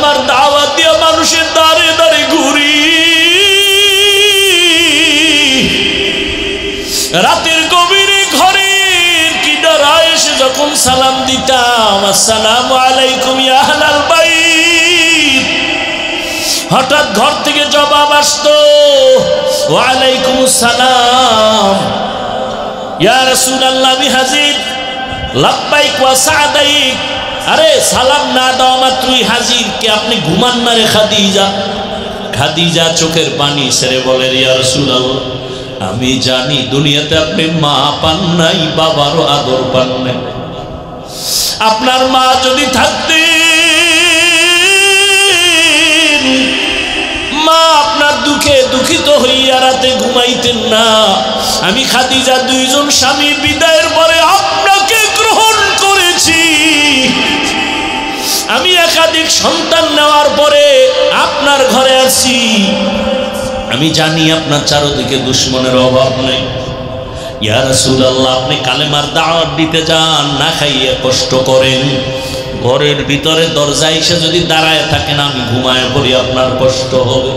কালেমার দাওয়াত দিয়া মানুষের দাঁড়ে দাঁড়ে ঘুরি, রাতের গভীরে ঘরের কিনারায় এসে যখন সালাম দিতাম, আসসালামু আলাইকুম ইয়া আহলাল বাইত, হঠাৎ ঘর থেকে জবাব আসতো ওয়া আলাইকুমুস সালাম ইয়া রাসূলুল্লাহ আমি হাজির, লাব্বাইক ওয়া সাদাইক। আরে সালাম না দেওয়া মাত্রই হাজির, কে আপনি ঘুমান না রে খাদিজা? খাদিজা চোখের পানি ছেড়ে বলে ইয়া রাসূলুল্লাহ আমি জানি দুনিয়াতে আপনি মা পান নাই, বাবারও আদর পান নাই। আপনার মা যদি থাকতেন, মা আপনার দুঃখে দুঃখিত হইয়া রাতে ঘুমাইতেন না। আমি খাদিজা দুইজন স্বামী বিদায়ের পরে আপনাকে গ্রহণ করেছি। আমি একাধিক সন্তান নেওয়ার পরে আপনার ঘরে আসি। আমি জানি আপনার চারদিকে দুশ্মনের অভাব নেই। ইয়া রাসূলুল্লাহ আপনি কালেমার দাওয়াত দিতে যান, না খাইয়ে কষ্ট করেন, ঘরের ভিতরে দরজা এসে যদি দাঁড়ায় থাকেন আমি ঘুমায় পড়ি, আপনার কষ্ট হবে।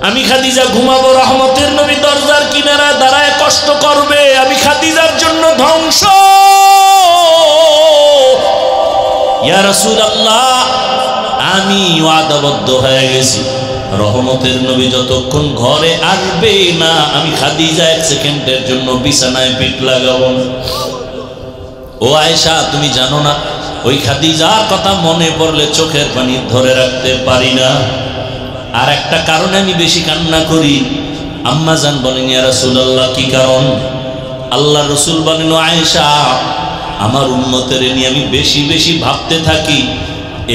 আমি খাদিজা ঘুমাবো, রহমতের নবী দরজার কিনারায় দাঁড়ায় কষ্ট করবে, আমি খাদিজার জন্য ধ্বংস। ইয়া রাসূলুল্লাহ আমি ওয়াদাবদ্ধ হয়ে গেছি, রহমতের নবী যতক্ষণ ঘরে আসবে না আমি খাদিজা এক সেকেন্ডের জন্য বিছানায় পিঠ লাগাবো। ও আয়েশা তুমি জানো না, ওই খাদিজার কথা মনে পড়লে চোখের পানি ধরে রাখতে পারি না। আর একটা কারণে আমি বেশি কান্না করি। আম্মা জান বলেন ইয়া রাসূলুল্লাহ কি কারণ? আল্লাহ রসুল বলেন আয়েশা আমার উম্মতের নিয়ে আমি বেশি বেশি ভাবতে থাকি,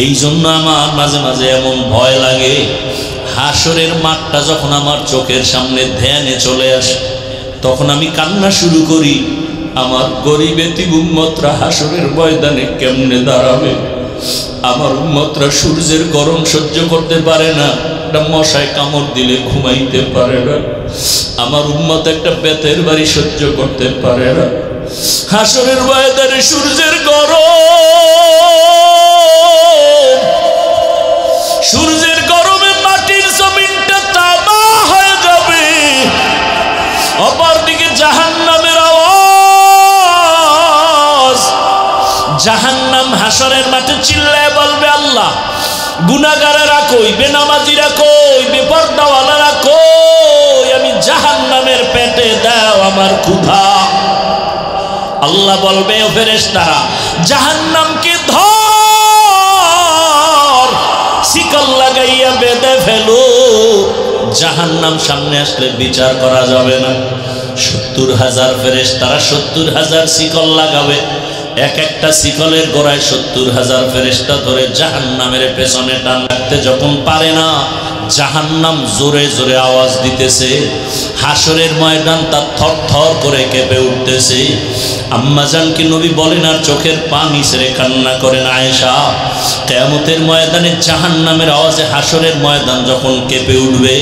এই জন্য আমার মাঝে মাঝে এমন ভয় লাগে। হাসরের মাঠটা যখন আমার চোখের সামনে ধ্যানে চলে আসে তখন আমি কান্না শুরু করি, আমার গরিব এতিম উম্মতরা হাসরের ময়দানে কেমনে দাঁড়াবে? আমার উম্মতরা সূর্যের গরম সহ্য করতে পারে না, একটা মশায় কামড় দিলে ঘুমাইতে পারে না। আমার উম্মত একটা বেতের বাড়ি সহ্য করতে পারে না। হাসরের ময়দানে সূর্যের গরম, সূর্যের গরমে মাটির জমিনটা তামা হয়ে যাবে। অপরদিকে জাহান্নামের আওয়াজ, জাহান্নাম হাসরের মাঠে চিল্লায় বলবে আল্লাহ গুনাহগারেরা কই, বেনামাজিরা কই, বেপরদাওয়ালারা কই, আমি জাহান্নামের পেটে দাও আমার ক্ষুধা। আল্লাহ বলবে ও ফেরেশতারা জাহান্নামকে ধর, শিকল লাগাইয়া বেঁধে ফেলো। জাহান্নাম সামনে আসলে বিচার করা যাবে না। ৭০,০০০ ফেরেশতারা ৭০,০০০ শিকল লাগাবে, এক একটা শিকলের গোড়ায় ৭০,০০০ ফেরেশতা ধরে জাহান্নামের পেছনে টান রাখতে যখন পারে না, জাহান্নাম জোরে জোরে আওয়াজ দিতেছে, হাসরের ময়দান তার থর থর করে কেঁপে উঠতেছে। আম্মাজানকে নবী বলেন আর চোখের পানি ছেড়ে কান্না করেন আয়েশা কিয়ামতের ময়দানে জাহান্নামের আওয়াজে হাসরের ময়দান যখন কেঁপে উঠবে,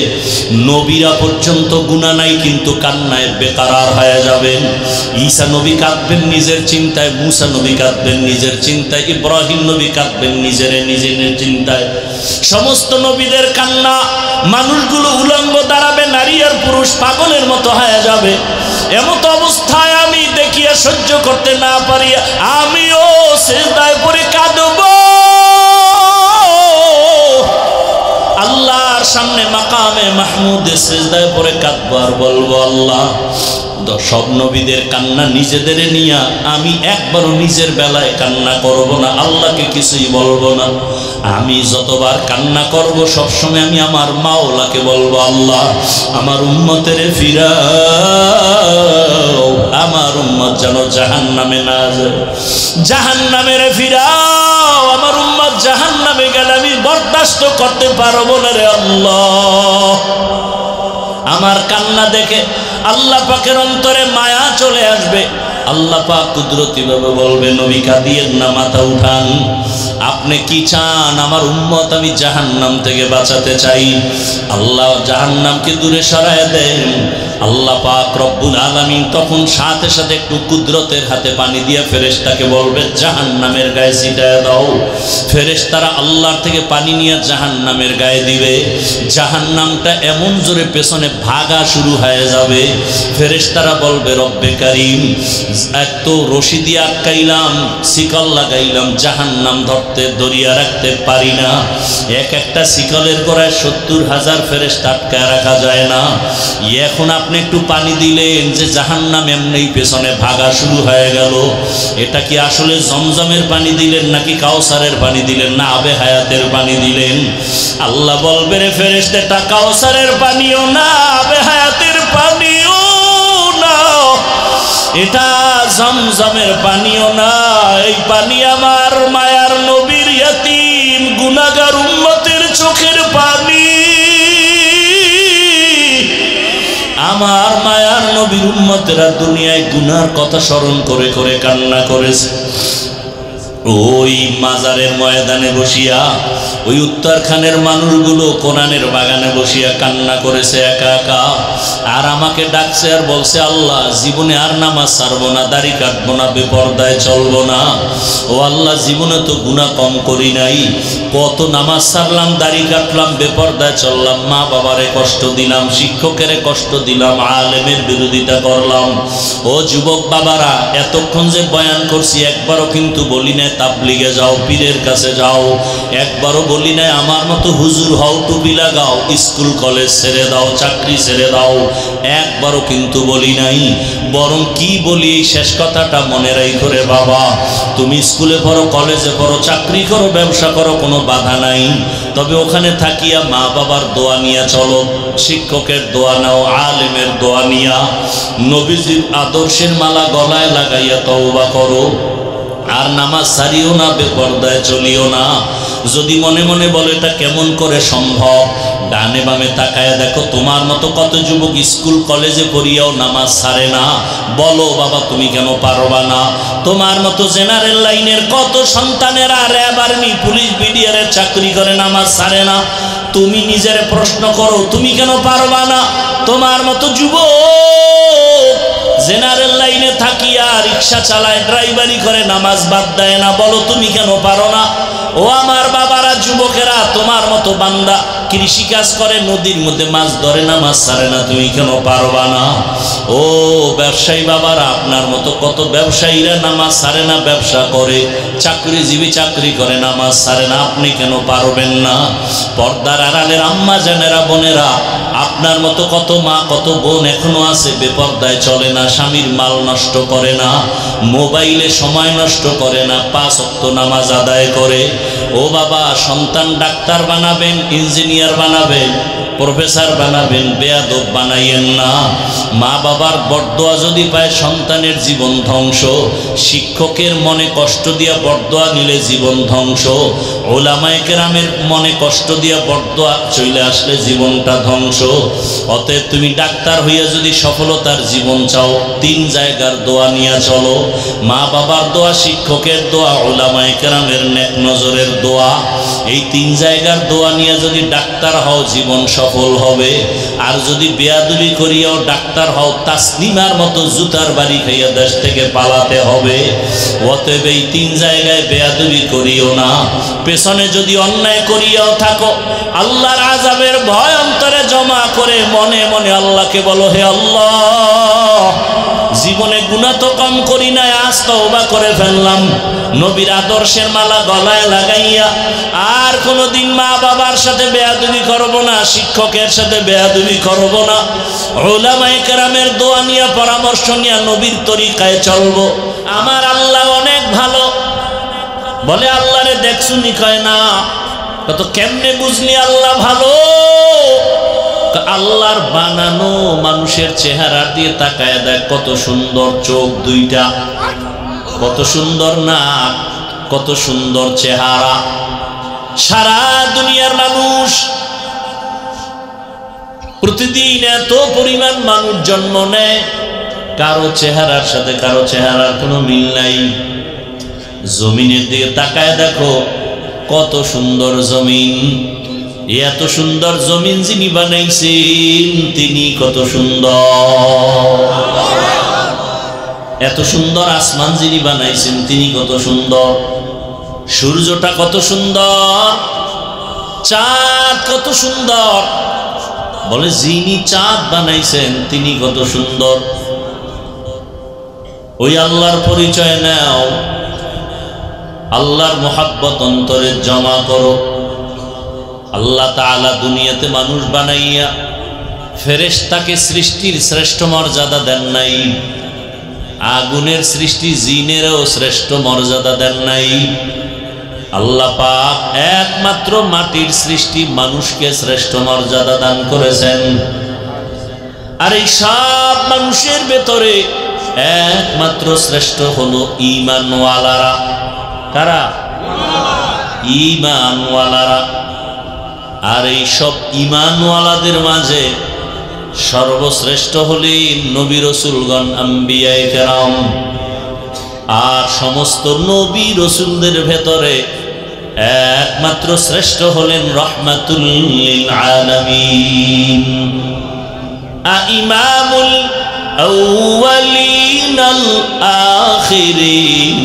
নবীরা পর্যন্ত গুনাহ নাই কিন্তু কান্নায় বেকারার হয়ে যাবেন। ঈসা নবী কাঁদবেন নিজের চিন্তায়, মুসা নবী কাঁদবেন নিজের চিন্তায়, ইব্রাহিম নবী কাঁদবেন নিজের চিন্তায়। সমস্ত নবীদের কান্না, মানুষগুলো উলঙ্গ দাঁড়াবে, নারী আর পুরুষ পাগলের মতো হয়ে যাবে। এমত অবস্থায় আমি দেখিয়া সহ্য করতে না পারি আমিও সিজদায় পড়ে কাঁদব। আল্লাহর সামনে মাকামে মাহমুদে সিজদায় পড়ে কাঁদব আর বলবো আল্লাহ সব নবীদের কান্না নিজেদের নিয়া আমি একবারও নিজের বেলায় কান্না করব না, আল্লাহকে কিছুই বলবো না। আমি যতবার কান্না করব সবসময় আমি আমার মাওলাকে বলবো আল্লাহ আমার উম্মতের ফিরাও, আমার উম্মত যেন জাহান্নামে না যায়, জাহান্নামের ফিরাও, আমার উম্মত জাহান্নামে গেলে আমি বরদাস্ত করতে পারবো না রে আল্লাহ। আমার কান্না দেখে আল্লাহ পাকের অন্তরে মায়া চলে আসবে। আল্লাহ পাক কুদরতি ভাবে বলবে নবী কাঁদিয়েন না, মাথা উঠান, আপনি কি চান? আমার উম্মত আমি জাহান্নাম থেকে বাঁচাতে চাই। আল্লাহ জাহান্নামকে দূরে সরায় দেন, আল্লাহ পাক রব্বুল আলামিন তখন সাথে সাথে একটু কুদরতের হাতে পানি দিয়ে ফেরেশতাকে বলবে জাহান্নামের গায়ে ছিটায় দাও। ফেরেশতারা আল্লাহর থেকে পানি নিয়ে জাহান্নামের গায়ে দিবে। জাহান্নামটা এমন জোরে পেছনে ভাগা শুরু হয়ে যাবে। ফেরেশতারা বলবে রব্বে কারীম, এত রশি দিয়ে আটকাইলাম, শিকল লাগাইলাম, জাহান্নাম ধরতে দরিয়া রাখতে পারি না। একটা শিকলের গোড়ায় 70,000 ফেরেশতা আটকায় রাখা যায় না। এখন আপনি একটু পানি দিলেন যে জাহান্নাম এমনি পেছনে ভাগা শুরু হয়ে গেল। এটা কি আসলে জমজমের পানি দিলেন নাকি কাউসারের পানি দিলেন না আবে হায়াতের পানি দিলেন? আল্লাহ বলবে রে ফেরেশতা, এটা কাউসারের পানিও না, আবে হায়াতের পানিও না, এটা জমজমের পানিও না। এই পানি আমার মায়ার নবীর ইয়াতীম গুনাহগার উম্মতের চোখের পানি। আমার মায়ার নবীর উম্মতেরা দুনিয়ায় গুনার কথা স্মরণ করে করে কান্না করেছে। ওই মাজারের ময়দানে বসিয়া, ওই উত্তরখানের মানুষগুলো কোরআনের বাগানে বসিয়া কান্না করেছে একা একা। আর আমাকে ডাকছে আর বলছে, আল্লাহ জীবনে আর নামাজ ছাড়বো না, দাড়ি কাটবো না, বেপরদায় চলবো না। ও আল্লাহ, জীবনে তো গুনাহ কম করি নাই, কত নামাজ ছাড়লাম, দাড়ি কাটলাম, বেপরদায় চললাম, মা বাবারে কষ্ট দিলাম, শিক্ষকের কষ্ট দিলাম, আলেমের বিরোধিতা করলাম। ও যুবক বাবারা, এতক্ষণ যে বয়ান করছি একবারও কিন্তু বলি না তাবলিগে যাও, পীরের কাছে যাও, একবারও বলি নাই আমার মতো হুজুর হও, টুপি লাগাও, স্কুল কলেজ ছেড়ে দাও, চাকরি ছেড়ে দাও, একবারও কিন্তু বলি নাই। বরং কি বলি, এই শেষ কথাটা মনে রাখো রে বাবা, তুমি স্কুলে পড়ো, কলেজে পড়ো, চাকরি করো, ব্যবসা করো, কোনো বাধা নাই, তবে ওখানে থাকিয়া মা বাবার দোয়া নিয়ে চলো, শিক্ষকের দোয়া নাও, আলেমের দোয়া নিয়া, নবীজির আদর্শের মালা গলায় লাগাইয়া তওবা করো। আর নামাজ ছাড়িও না, বেপরদায় চলিও না। যদি মনে মনে বলো এটা কেমন করে সম্ভব, ডানে বামে তাকায় দেখো তোমার মতো কত যুবক স্কুল কলেজে পড়িয়াও নামাজ ছাড়ে না। বলো বাবা তুমি কেন পারবা না? তোমার মতো জেনারেল লাইনের কত সন্তানেরা র্যাব, আর্মি, পুলিশ, বিডিআরের চাকরি করে নামাজ ছাড়ে না। তুমি নিজের প্রশ্ন করো, তুমি কেন পারবা না? তোমার মতো যুবক জেনারেল লাইনে থাকিয়া রিক্সা চালায়, ড্রাইভারি করে, নামাজ বাদ দেয় না, বলো তুমি কেন পারো না? ও আমার বাবারা, যুবকেরা, তোমার মতো বান্দা কৃষিকাজ করে, নদীর মধ্যে মাছ ধরে, নামাজ ছাড়ে না, তুমি কেন পারবা না? ও ব্যবসায়ী বাবারা, আপনার মতো কত ব্যবসায়ীরা নামাজ ছাড়ে না, ব্যবসা করে, চাকরিজীবী চাকরি করে, নামাজ ছাড়ে না, আপনি কেন পারবেন না? পর্দার আড়ালের আম্মা জানেরা, বোনেরা, আপনার মতো কত মা কত বোন এখনো আছে বেপর্দায় চলে না, স্বামীর মাল নষ্ট করে না, মোবাইলে সময় নষ্ট করে না, 5 ওয়াক্ত নামাজ আদায় করে। ও বাবা, সন্তান ডাক্তার বানাবেন, ইঞ্জিনিয়ার বানাবেন, প্রফেসর বানাবেন, বেয়াদব বানাইয়েন না। মা বাবার বরদোয়া যদি পায় সন্তানের জীবন ধ্বংস, শিক্ষকের মনে কষ্ট দিয়া বরদোয়া নিলে জীবন ধ্বংস, ওলামায়ে কেরামের মনে কষ্ট দিয়া বরদোয়া চলে আসলে জীবনটা ধ্বংস। অতএব তুমি ডাক্তার হইয়া যদি সফলতার জীবন চাও, 3 জায়গার দোয়া নিয়ে চলো, মা বাবার দোয়া, শিক্ষকের দোয়া, ওলামায়ে কেরামের নেক নজরের দোয়া। এই 3 জায়গার দোয়া নিয়ে যদি ডাক্তার হও, জীবন সফল হবে। আর যদি বেয়াদবি করিয়াও ডাক্তার হও, তাসলিমার মতো জুতার বাড়ি খাইয়া দেশ থেকে পালাতে হবে। অতএব এই 3 জায়গায় বেয়াদবি করিও না। পেছনে যদি অন্যায় করিয়াও থাকো, আল্লাহর আযাবের ভয় অন্তরে জমা করে মনে মনে আল্লাহকে বলো, হে আল্লাহ, জীবনে গুনাহ তো কম করি নাই, আজ তওবা করে ফেললাম, নবীর আদর্শের মালা গলায় লাগাইয়া আর কোনোদিন মা বাবার সাথে বেয়াদবি করব না, শিক্ষকের সাথে বেয়াদবি করব না, উলামায়ে কেরামের দোয়া নিয়ে, পরামর্শ নিয়ে নবীর তরিকায় চলবো। আমার আল্লাহ অনেক ভালো। বলে আল্লাহরে দেখছুনি? কয় না। কত কেমনে বুঝলি আল্লাহ ভালো? আল্লাহর বানানো মানুষের চেহারা দিয়ে তাকায় দেখ, কত সুন্দর চোখ দুইটা, কত সুন্দর নাক, কত সুন্দর চেহারা। সারা দুনিয়ার মানুষ, প্রতিদিন এত পরিমাণ মানুষ জন্ম নেয়, কারো চেহারার সাথে কারো চেহারার কোনো মিল নাই। জমিনের দিকে তাকায় দেখো, কত সুন্দর জমিন, এত সুন্দর জমিন যিনি বানাইছেন তিনি কত সুন্দর, এত সুন্দর আসমান যিনি বানাইছেন তিনি কত সুন্দর, সূর্যটা কত সুন্দর, চাঁদ কত সুন্দর। বলে যিনি চাঁদ বানাইছেন তিনি কত সুন্দর। ওই আল্লাহর পরিচয় নাও, আল্লাহর মোহাব্বত অন্তরে জমা করো। আল্লাহ তাআলা দুনিয়াতে মানুষ বানাইয়া ফেরেশতাকে সৃষ্টির শ্রেষ্ঠ মর্যাদা দেন নাই, আগুনের সৃষ্টি জিনেরও শ্রেষ্ঠ মর্যাদা দেন নাই। আল্লাহ পাক একমাত্র মাটির সৃষ্টি মানুষকে শ্রেষ্ঠ মর্যাদা দান করেছেন। আর এই সব মানুষের ভেতরে একমাত্র শ্রেষ্ঠ হলো ঈমানওয়ালারা। কারা? ঈমানওয়ালারা। আর এই সব ঈমানওয়ালাদের মাঝে সর্বশ্রেষ্ঠ হলেন নবী রাসূলগণ, আম্বিয়ায়ে কেরাম। আর সমস্ত নবী রাসূলদের ভেতরে একমাত্র শ্রেষ্ঠ হলেন রাহমাতুল লিল আলামিন। ইমামুল আউয়ালিন আল আখিরিন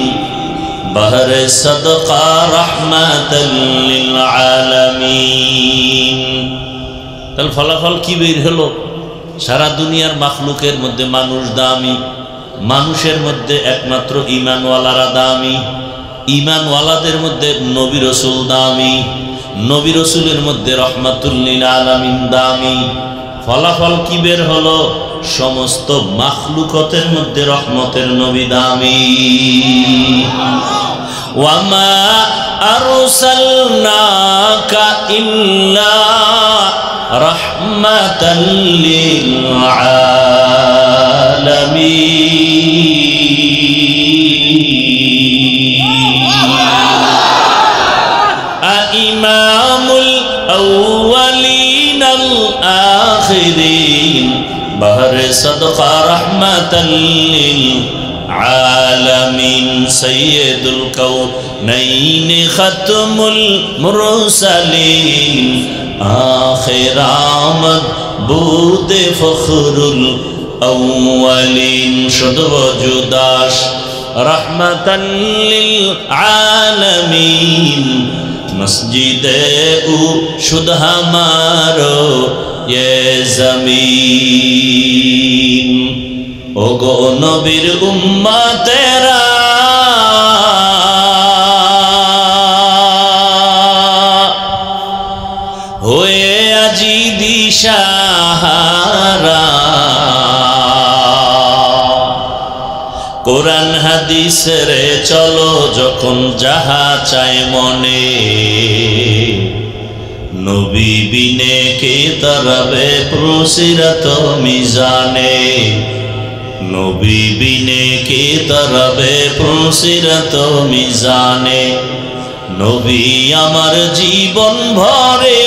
বাহরে সাদকা রাহমাতাল লিল আলামিন। তাহলে ফলাফল কি বের হলো? সারা দুনিয়ার মাখলুকের মধ্যে মানুষ দামি, মানুষের মধ্যে একমাত্র ঈমানওয়ালারা দামি, ঈমানওয়ালাদের মধ্যে নবী রাসূল দামি, নবী রাসূলের মধ্যে রাহমাতুল লিল আলামিন দামি। ফলাফল কি বের হলো? সমস্ত মাখলুকতের মধ্যে রহমতের নবী দামি। ওয়ামা আরসালনাকা ইল্লা রাহমাতাল লিল আলামিন। ইমামুল আউয়ালিন আল আখিরিন বাহরে সাদকা রাহমাতাল লিল আলামিন। সাইয়্যিদুল কাউনাইন খাতমুল মুরসালিন আখির আমদ বুদে ফখরুল আউয়ালিন। শুধু ওজুদাস রাহমাতাল লিল আলামিন। মসজিদে উ শুধ হামারো ये जमीन। ओ गो नबीर उम्मतेरा होए আজি দিশাহারা। কোরআন হাদিস রে চলো যখন যাহা চায় মনে, নবী বিনে কে তরবে পুরসিরত মিজানে। নবী বিনে কে তরবে পুরসিরত মিজানে। নবী আমার জীবন ভরে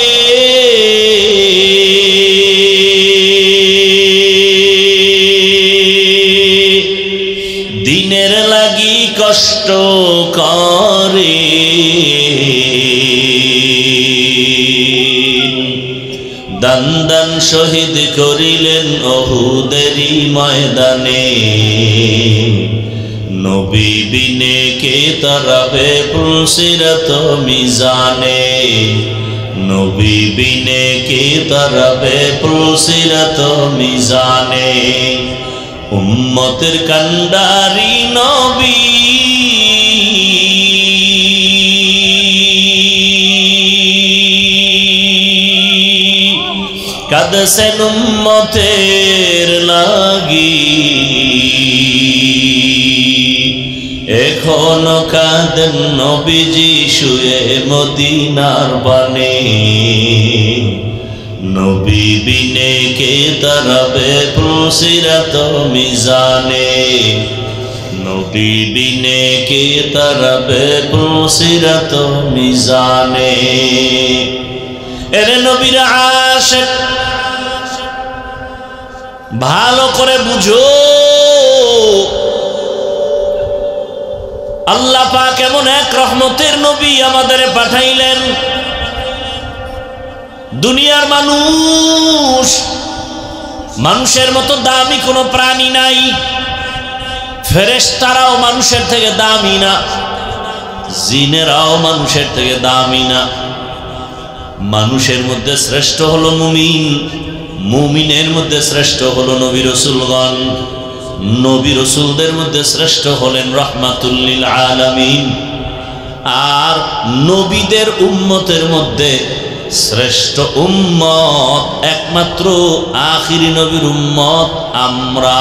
দিনের লাগি কষ্ট করে। দান দান শহীদ করিলেন উহুদেরই ময়দানে। নবী বিনে কে তরাবে পুরসিরত মিজানে। নবী বিনে কে তরাবে পুরসিরত মিজানে। উম্মতের কান্ডারি নবী কাঁদছেন উম্মতের লাগি। এখনো কাঁদেন নবীজি শুয়ে মদিনার বানে। নবী বিনে কে তরাবে পুরসিরত মিজানে। নবী বিনে কে তরাবে পুরসিরত মিজানে। এরে নবীর আশিক ভালো করে বুঝো, আল্লাহ পাক এমন এক রহমতের নবী আমাদের পাঠাইলেন দুনিয়ার মানুষ, মানুষের মতো দামি কোনো প্রাণী নাই। ফেরেশতারাও মানুষের থেকে দামি না, জিনেরাও মানুষের থেকে দামি না। মানুষের মধ্যে শ্রেষ্ঠ হলো মুমিন, মুমিনের মধ্যে শ্রেষ্ঠ হলো নবী রাসূলগণ, নবী রাসূলদের মধ্যে শ্রেষ্ঠ হলেন রাহমাতুল লিল আলামিন। আর নবীদের উম্মতের মধ্যে শ্রেষ্ঠ উম্মত একমাত্র আখিরি নবীর উম্মত আমরা।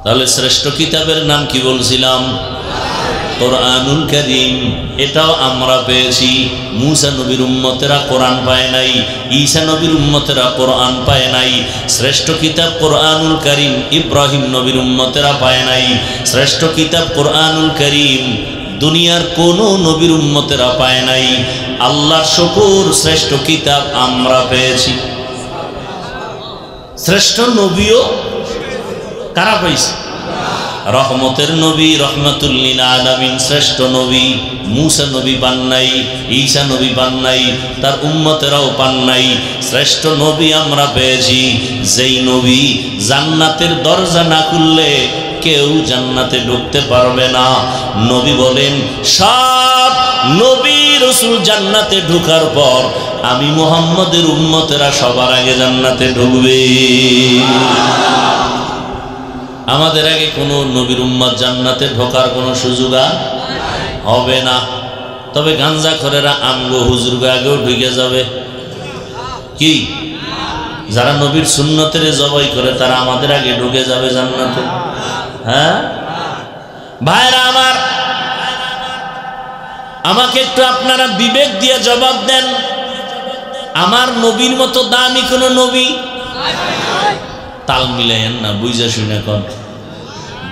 তাহলে শ্রেষ্ঠ কিতাবের নাম কি বলছিলাম? কোরআনুল কারীম। এটাও আমরা পেয়েছি। মুসা নবীর উম্মতেরা কোরআন পায় নাই, ঈসা নবীর উম্মতেরা কোরআন পায় নাই। শ্রেষ্ঠ কিতাব কোরআনুল কারীম ইব্রাহিম নবীর উম্মতেরা পায় নাই। শ্রেষ্ঠ কিতাব কোরআনুল কারীম দুনিয়ার কোনো নবীর উম্মতেরা পায় নাই। আল্লাহর শুকর, শ্রেষ্ঠ কিতাব আমরা পেয়েছি। শ্রেষ্ঠ নবীও কারা পাইছে? রহমতের নবী, রহমাতুল লিল আলামিন শ্রেষ্ঠ নবী। মুসা নবী পান নাই, ঈসা নবী পান নাই, তার উম্মতেরাও পান নাই। শ্রেষ্ঠ নবী আমরা পেয়েছি, যেই নবী জান্নাতের দরজা না খুললে কেউ জান্নাতে ঢুকতে পারবে না। নবী বলেন, সব নবী রাসূল জান্নাতে ঢোকার পর আমি মুহাম্মদের উম্মতেরা সবার আগে জান্নাতে ঢুকবে। আমাদের আগে কোনো নবীর উম্মত জান্নাতে ঢোকার কোনো সুযোগ হবে না। তবে গাঞ্জাখোরেরা আমগো হুজুরগো আগেও ঢুকে যাবে। কি যারা নবীর সুন্নতের জবাই করে তারা আমাদের আগে ঢুকে যাবে জান্নাতে। হ্যাঁ ভাইরা আমার, আমাকে একটু আপনারা বিবেক দিয়ে জবাব দেন, আমার নবীর মতো দামি কোনো নবী? তাল মিলাইয়েন না, বুঝা শুনে কন।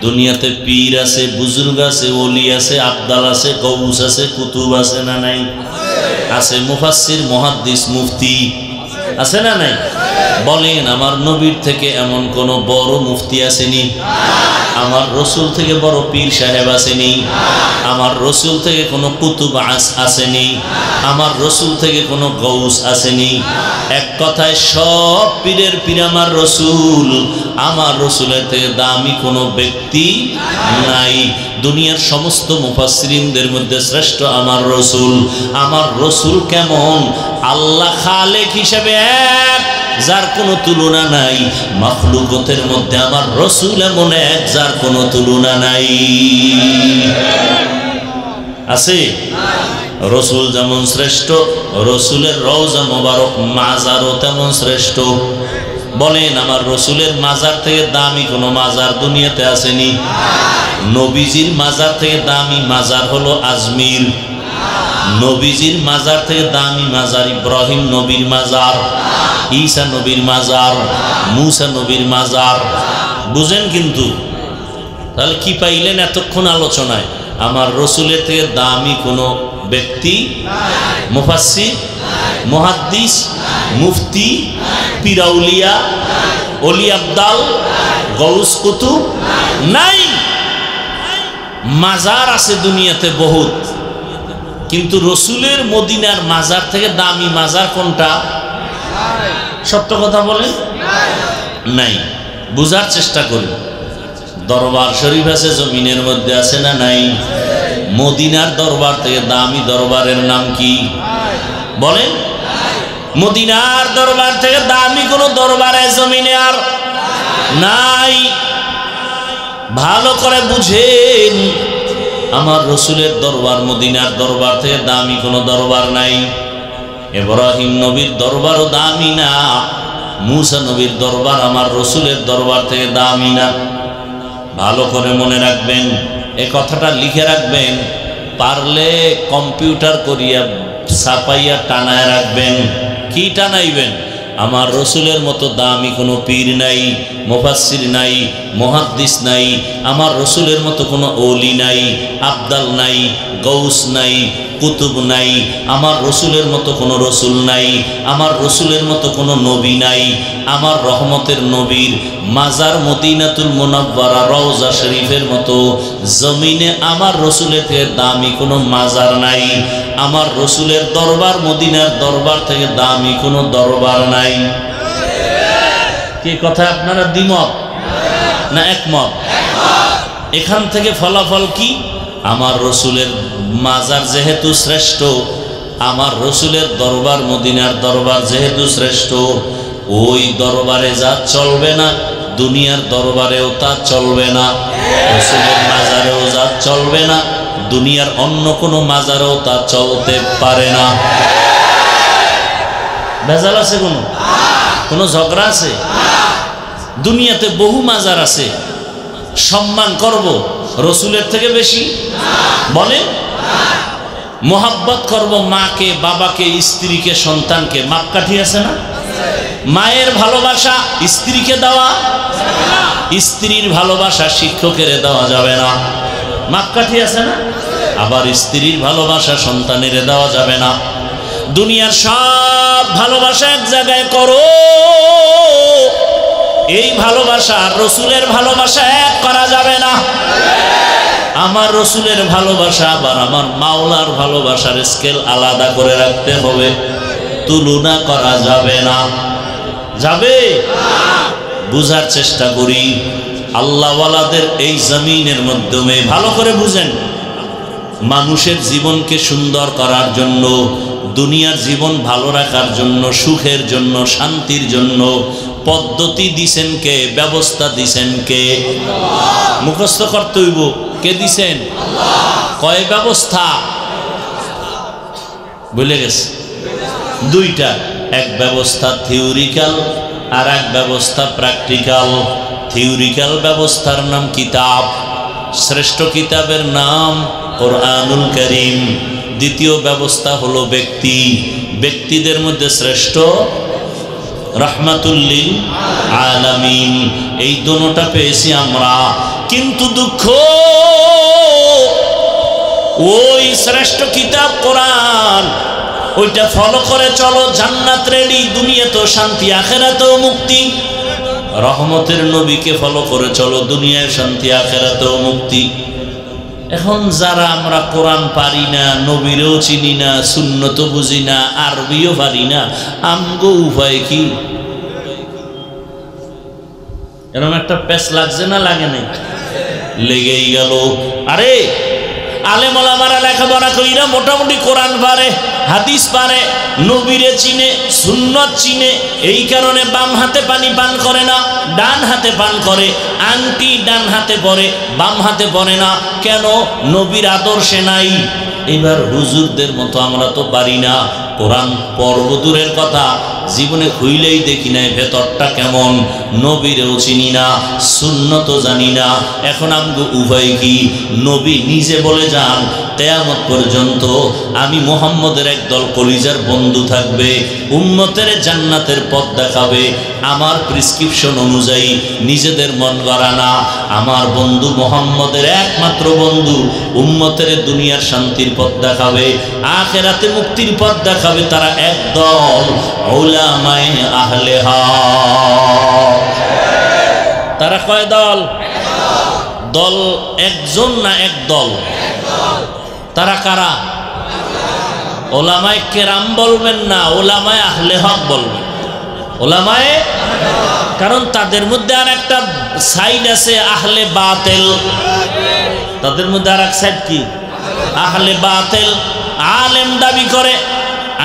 দুনিয়াতে পীর আছে, বুজুর্গ আছে, ওলি আছে, আবদাল আছে, গৌস আছে, কুতুব আছে না নাই? আছে। মুফাসসির, মুহাদ্দিস, মুফতি আছে না নাই? বলেন, আমার নবীর থেকে এমন কোন বড় মুফতি আসেনি? আমার রসুল থেকে বড় পীর সাহেব আসেনি? আমার রসুল থেকে কোনো কুতুব আসেনি? আমার রসুল থেকে কোনো গৌস আসেনি? এক কথায় সব পীরের পীর আমার রসুল। আমার রসুলের থেকে দামি কোনো ব্যক্তি নাই। দুনিয়ার সমস্ত মুফাসসিরিনদের মধ্যে শ্রেষ্ঠ আমার রসুল। আমার রসুল কেমন? আল্লাহ খালেক হিসেবে এক, যার কোনো তুলনা নাই। মাখলুকতের মধ্যে আমার রসুল এমন এক, যার কোনো তুলনা নাই। আছে? রসুল যেমন শ্রেষ্ঠ, রসুলের রওজা মোবারক মাজারও তেমন শ্রেষ্ঠ। বলেন, আমার রসুলের মাজার থেকে দামি কোনো মাজার দুনিয়াতে আসেনি? নবীজির মাজার থেকে দামি মাজার হলো আজমির। নবীজির মাজার থেকে দামি মাজার ইব্রাহিম নবীর মাজার, ঈসা নবীর মাজার, মুসা নবীর মাজার। বুঝেন কিন্তু? তাহলে কি পাইলেন এতক্ষণ আলোচনায়? আমার রসুলের থেকে দামি কোনো ব্যক্তি, মুফাসসির, মুহাদ্দিস, মুফতি, পীরাউলিয়া, ওলি আবদাল, গৌস কুতুব নাই। মাজার আছে দুনিয়াতে বহুত, কিন্তু রসুলের মদিনার মাজার থেকে দামি মাজার কোনটা? সত্য কথা বলে নাই। বুঝার চেষ্টা করি। দরবার শরীফ আছে জমিনের মধ্যে, আছে না নাই? মদিনার দরবার থেকে দামি দরবারের নাম কি বলেন? মদিনার দরবার থেকে দামি কোনো দরবারে জমিনে আর নাই। ভালো করে বুঝেন, আমার রসুলের দরবার মদিনার দরবার থেকে দামি কোনো দরবার নাই। ইব্রাহিম নবীর দরবারও দামি না, মুসা নবীর দরবার আমার রসুলের দরবার থেকে দামি না। ভালো করে মনে রাখবেন, এ কথাটা লিখে রাখবেন, পারলে কম্পিউটার করিয়া ছাপাইয়া টানায় রাখবেন। কি টানাইবেন? আমার রসুলের মতো দামি কোনো পীর নাই, মুফাসসির নাই, মুহাদ্দিস নাই, আমার রসুলের মতো কোনো ওলি নাই, আবদাল নাই, গৌস নাই, কুতুব নাই, আমার রসুলের মতো কোনো রসুল নাই, আমার রসুলের মতো কোনো নবী নাই। আমার রহমতের নবীর মাজার মদিনাতুল মুনাওয়ারা রওজা শরীফের মতো জমিনে আমার রসুলের থেকে দামি কোনো মাজার নাই। আমার রসুলের দরবার মদিনার দরবার থেকে দামি কোনো দরবার নাই। কি কথা আপনারা দ্বিমত না একমত? এখান থেকে ফলাফল কি? আমার রসুলের মাজার যেহেতু শ্রেষ্ঠ, আমার রসুলের দরবার মদিনার দরবার যেহেতু শ্রেষ্ঠ, ওই দরবারে যা চলবে না দুনিয়ার দরবারেও তা চলবে না, রসুলের মাজারেও যা চলবে না দুনিয়ার অন্য কোনো মাজারেও তা চলতে পারে না। ভেজাল আছে? কোনো ঝগড়া আছে? দুনিয়াতে বহু মাজার আছে, সম্মান করব রসুলের থেকে বেশি? বলে মোহাব্বত করব মাকে, বাবাকে, স্ত্রীকে, সন্তানকে। মাপকাঠি আছে না? মায়ের ভালোবাসা স্ত্রীকে দেওয়া, স্ত্রীর ভালোবাসা শিক্ষকের দেওয়া যাবে না। মাপকাঠি আছে না? আবার স্ত্রীর ভালোবাসা সন্তানের দেওয়া যাবে না। দুনিয়ার সব ভালোবাসা এক জায়গায় করো, এই ভালোবাসা রসুলের ভালোবাসা এক করা যাবে না। আমার রসুলের ভালোবাসা আবার আমার মাওলার ভালোবাসার স্কেল আলাদা করে রাখতে হবে, তুলনা করা যাবে না। যাবে? বুঝার চেষ্টা করি। আল্লাহওয়ালাদের এই জমিনের মাধ্যমে ভালো করে বুঝেন, মানুষের জীবনকে সুন্দর করার জন্য, দুনিয়ার জীবন ভালো রাখার জন্য, সুখের জন্য, শান্তির জন্য পদ্ধতি দিছেন কে? ব্যবস্থা দিছেন কে? মুখস্থ করতে হইব। কে দিছেন? কয় ব্যবস্থা? ভুলে গেছে? দুইটা। এক ব্যবস্থা থিওরিক্যাল আর এক ব্যবস্থা প্র্যাকটিক্যাল। থিওরিক্যাল ব্যবস্থার নাম কিতাব, শ্রেষ্ঠ কিতাবের নাম কোরআনুল কারীম। দ্বিতীয় ব্যবস্থা হলো ব্যক্তি, ব্যক্তিদের মধ্যে শ্রেষ্ঠ রাহমাতুল্লিল আলামিন। এই দুটোটা পেয়েছি আমরা, কিন্তু দুঃখ ওই শ্রেষ্ঠ কিতাব কোরআন, ওইটা ফলো করে চলো, জান্নাত রেডি, দুনিয়াতেও শান্তি, আখিরাতেও মুক্তি। রহমতের নবীকে ফলো করে চলো, দুনিয়ায় শান্তি, আখিরাতেও মুক্তি। এখন যারা আমরা কোরআন পারি না, নবীরেও চিনি না, সুন্নত বুঝি না, আরবিও পারি না, আমগো উপায় কি? এরকম একটা পেশ লাগছে না লাগে নাই? লেগেই গেল। আরে আলেম ওলামারা লেখাপড়া কইরা মোটামুটি কোরআন পারে, হাদিস পারে, নবীরে চিনে, সুন্নত চিনে, এই কারণে বাম হাতে পানি পান করে না, ডান হাতে পান করে। আংটি ডান হাতে পরে, বাম হাতে পরে না। কেন? নবীর আদর্শে নাই। এবার হুজুরদের মতো আমরা তো পারি না। কোরআন পর্ব দূরের কথা, জীবনে খুইলেই দেখি নাই ভেতরটা কেমন। নবীরেও চিনি না, সুন্নতও জানি না। এখন আমগো উভয় কি? নবী নিজে বলে যান, কিয়ামত পর্যন্ত আমি মুহাম্মদের একদল কলিজার বন্ধু থাকবে, উম্মতের জান্নাতের পথ দেখাবে আমার প্রেসক্রিপশন অনুযায়ী, নিজেদের মন গড়া না। আমার বন্ধু মুহাম্মদের একমাত্র বন্ধু, উম্মতের দুনিয়ার শান্তির পথ দেখাবে, আখিরাতে মুক্তির পথ দেখাবে। তারা একদল উলামায়ে আহলে হক। তারা কয় দল? দল একজন না একদল? তারা কারা? ওলামায়ে কেরাম বলবেন না, ওলামায়ে আহলে হক বলবেন। ওলামায়ে, কারণ তাদের মধ্যে আর একটা সাইড আছে আহলে বাতিল। তাদের মধ্যে আর এক সাইড কি? আহলে বাতিল। আলেম দাবি করে,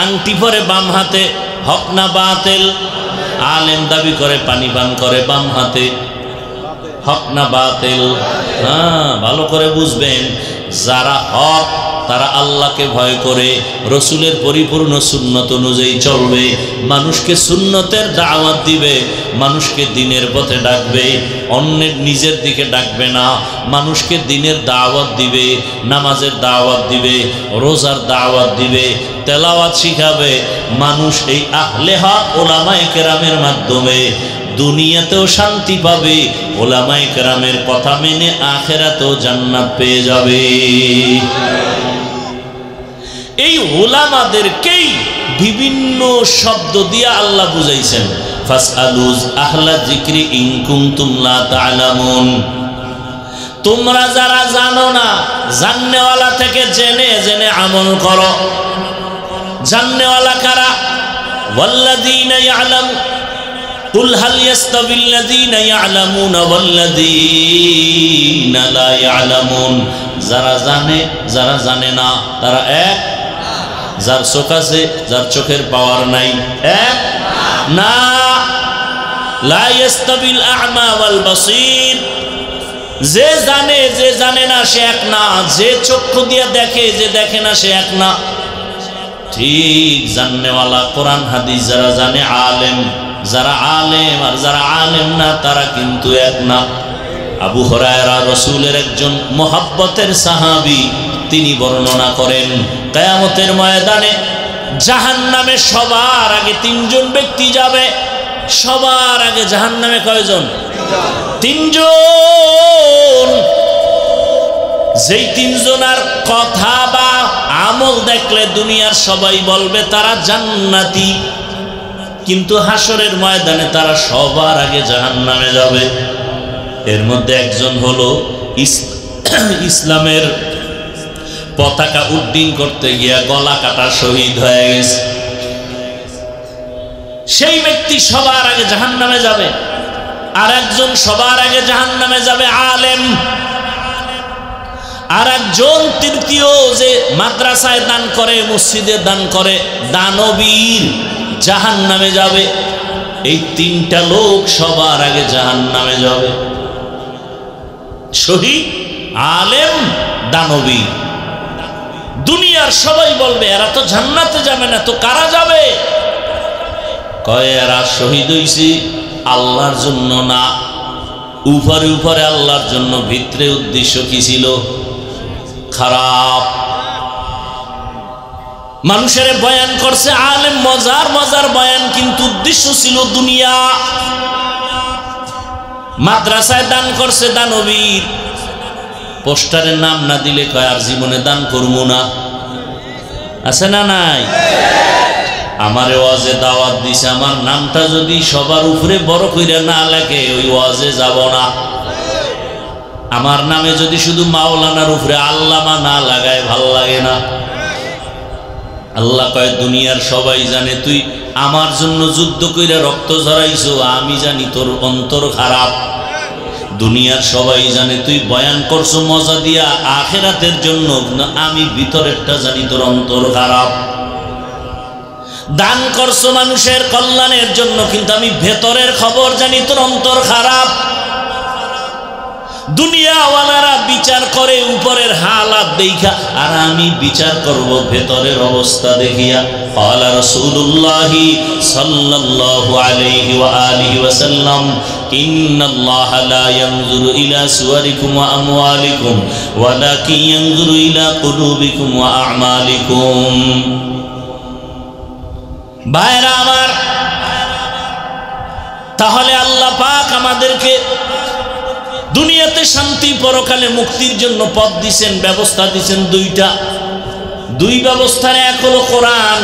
আংটি পরে বাম হাতে, হক না বাতিল? আলেম দাবি করে পানি পান করে বাম হাতে, হক না বাতিল? হ্যাঁ, ভালো করে বুঝবেন। যারা হক তারা আল্লাহকে ভয় করে, রসুলের পরিপূর্ণ সুন্নত অনুযায়ী চলবে, মানুষকে সুন্নতের দাওয়াত দিবে, মানুষকে দ্বীনের পথে ডাকবে, অন্যের নিজের দিকে ডাকবে না। মানুষকে দ্বীনের দাওয়াত দিবে, নামাজের দাওয়াত দিবে, রোজার দাওয়াত দিবে, তেলাওয়াত শিখাবে। মানুষ এই আহলে হক ওলামায়ে কেরামের মাধ্যমে দুনিয়াতেও শান্তি পাবে, উলামায়ে কেরামের কথা মেনে আখিরাতেও জান্নাত পেয়ে যাবে। এই উলামাদেরকেই বিভিন্ন শব্দ দিয়ে আল্লাহ বুঝাইছেন, ফাসআলু আহলা যিকরি ইন কুনতুম লা তা'লামুন। তোমরা যারা জানো না, জাননেওয়ালা থেকে জেনে জেনে আমল করো। জাননেওয়ালা কারা? ওয়াল্লাযীনা ইয়ালামু কুল হাল ইয়াস্তাবিল্লাযীনা ইয়ালামুনা ওয়াল্লাযীনা লা ইয়ালামুন। যারা জানে যারা জানে না তারা এক? যার চোখ আছে যার চোখের পাওয়ার নাই এক না। লা ইয়াস্তাবিল আ'মা ওয়াল বাসীর। যে জানে যে জানে না সে এক না, যে চক্ষু দিয়ে দেখে যে দেখে না সে এক না। ঠিক জাননেওয়ালা কোরআন হাদিস যারা জানে আলেম, যারা আলেম আর যারা আলেম না তারা কিন্তু এক না। আবু হুরায়রা রাসূলের একজন মুহাব্বতের সাহাবী, তিনি বর্ণনা করেন কিয়ামতের ময়দানে জাহান্নামে সবার আগে তিনজন ব্যক্তি যাবে। সবার আগে জাহান্নামে কয়জন? তিনজন। যেই তিনজনের কথা বা আমল দেখলে দুনিয়ার সবাই বলবে তারা জান্নাতি, কিন্তু হাসরের ময়দানে তারা সবার আগে জাহান্নামে যাবে। এর মধ্যে একজন হলো ইসলামের পতাকা উড্ডীন করতে গিয়া গলা কাটা শহীদ হয়ে গেছে। সেই ব্যক্তি সবার আগে জাহান্নামে যাবে। আর একজন সবার আগে জাহান্নামে যাবে আলেম। আর একজন তৃতীয় যে মাদ্রাসায় দান করে, মসজিদে দান করে, দানবীর, জাহান্নামে যাবে। এই তিনটা লোক সবার আগে জাহান্নামে যাবে। শহীদ, আলেম, দানবীর। দুনিয়ার সবাই বলবে এরা তো জান্নাতে যাবে না, তো কারা যাবে? কয় এরা শহীদ হইছে আল্লাহর জন্য না, উপরে উপরে আল্লাহর জন্য, ভিতরে উদ্দেশ্য কি ছিল? খারাপ। মানুষের বয়ান করছে আলেম, মজার মজার বয়ান, কিন্তু উদ্দেশ্য ছিল দুনিয়া। মাদ্রাসায় দান করছে দানবীর, পোস্টারের নাম না দিলে কয় আর জীবনে দান করবো না। আছে না নাই? আমার ওয়াজে দাওয়াত দিছে, আমার নামটা যদি সবার উপরে বড় কইরা না লেখে ওই ওয়াজে যাব না। আমার নামে যদি শুধু মাওলানার উপরে আল্লামা না লাগায় ভাল লাগে না। আল্লাহ কয় দুনিয়ার সবাই জানে তুই আমার জন্য যুদ্ধ কইরা রক্ত ঝরাইছো, আমি জানি তোর অন্তর খারাপ। দুনিয়ার সবাই জানে তুই বয়ান করছো মজা দিয়া আখিরাতের জন্য, আমি ভিতরেরটা জানি তোর অন্তর খারাপ। দান করছো মানুষের কল্যাণের জন্য, কিন্তু আমি ভেতরের খবর জানি তোর অন্তর খারাপ। দুনিয়াওয়ালারা বিচার করে উপরের হালাত দেখা, আর আমি বিচার করব ভেতরের অবস্থা দেখিয়া। ক্বালা রাসূলুল্লাহ সাল্লাল্লাহু আলাইহি ওয়া আলিহি ওয়াসাল্লাম, ইন্নাল্লাহা লা ইয়ানজুরু ইলা সুওয়ারিকুম ওয়া আমওয়ালিকুম ওয়ালাকিন ইয়ানজুরু ইলা কুলুবিকুম ওয়া আ'মালিকুম। ভাইরা আমার, তাহলে আল্লাহ পাক আমাদেরকে দুনিয়াতে শান্তি, পরকালে মুক্তির জন্য পথ দিছেন, ব্যবস্থা দিছেন দুইটা। দুই ব্যবস্থার এক হলো কোরআন,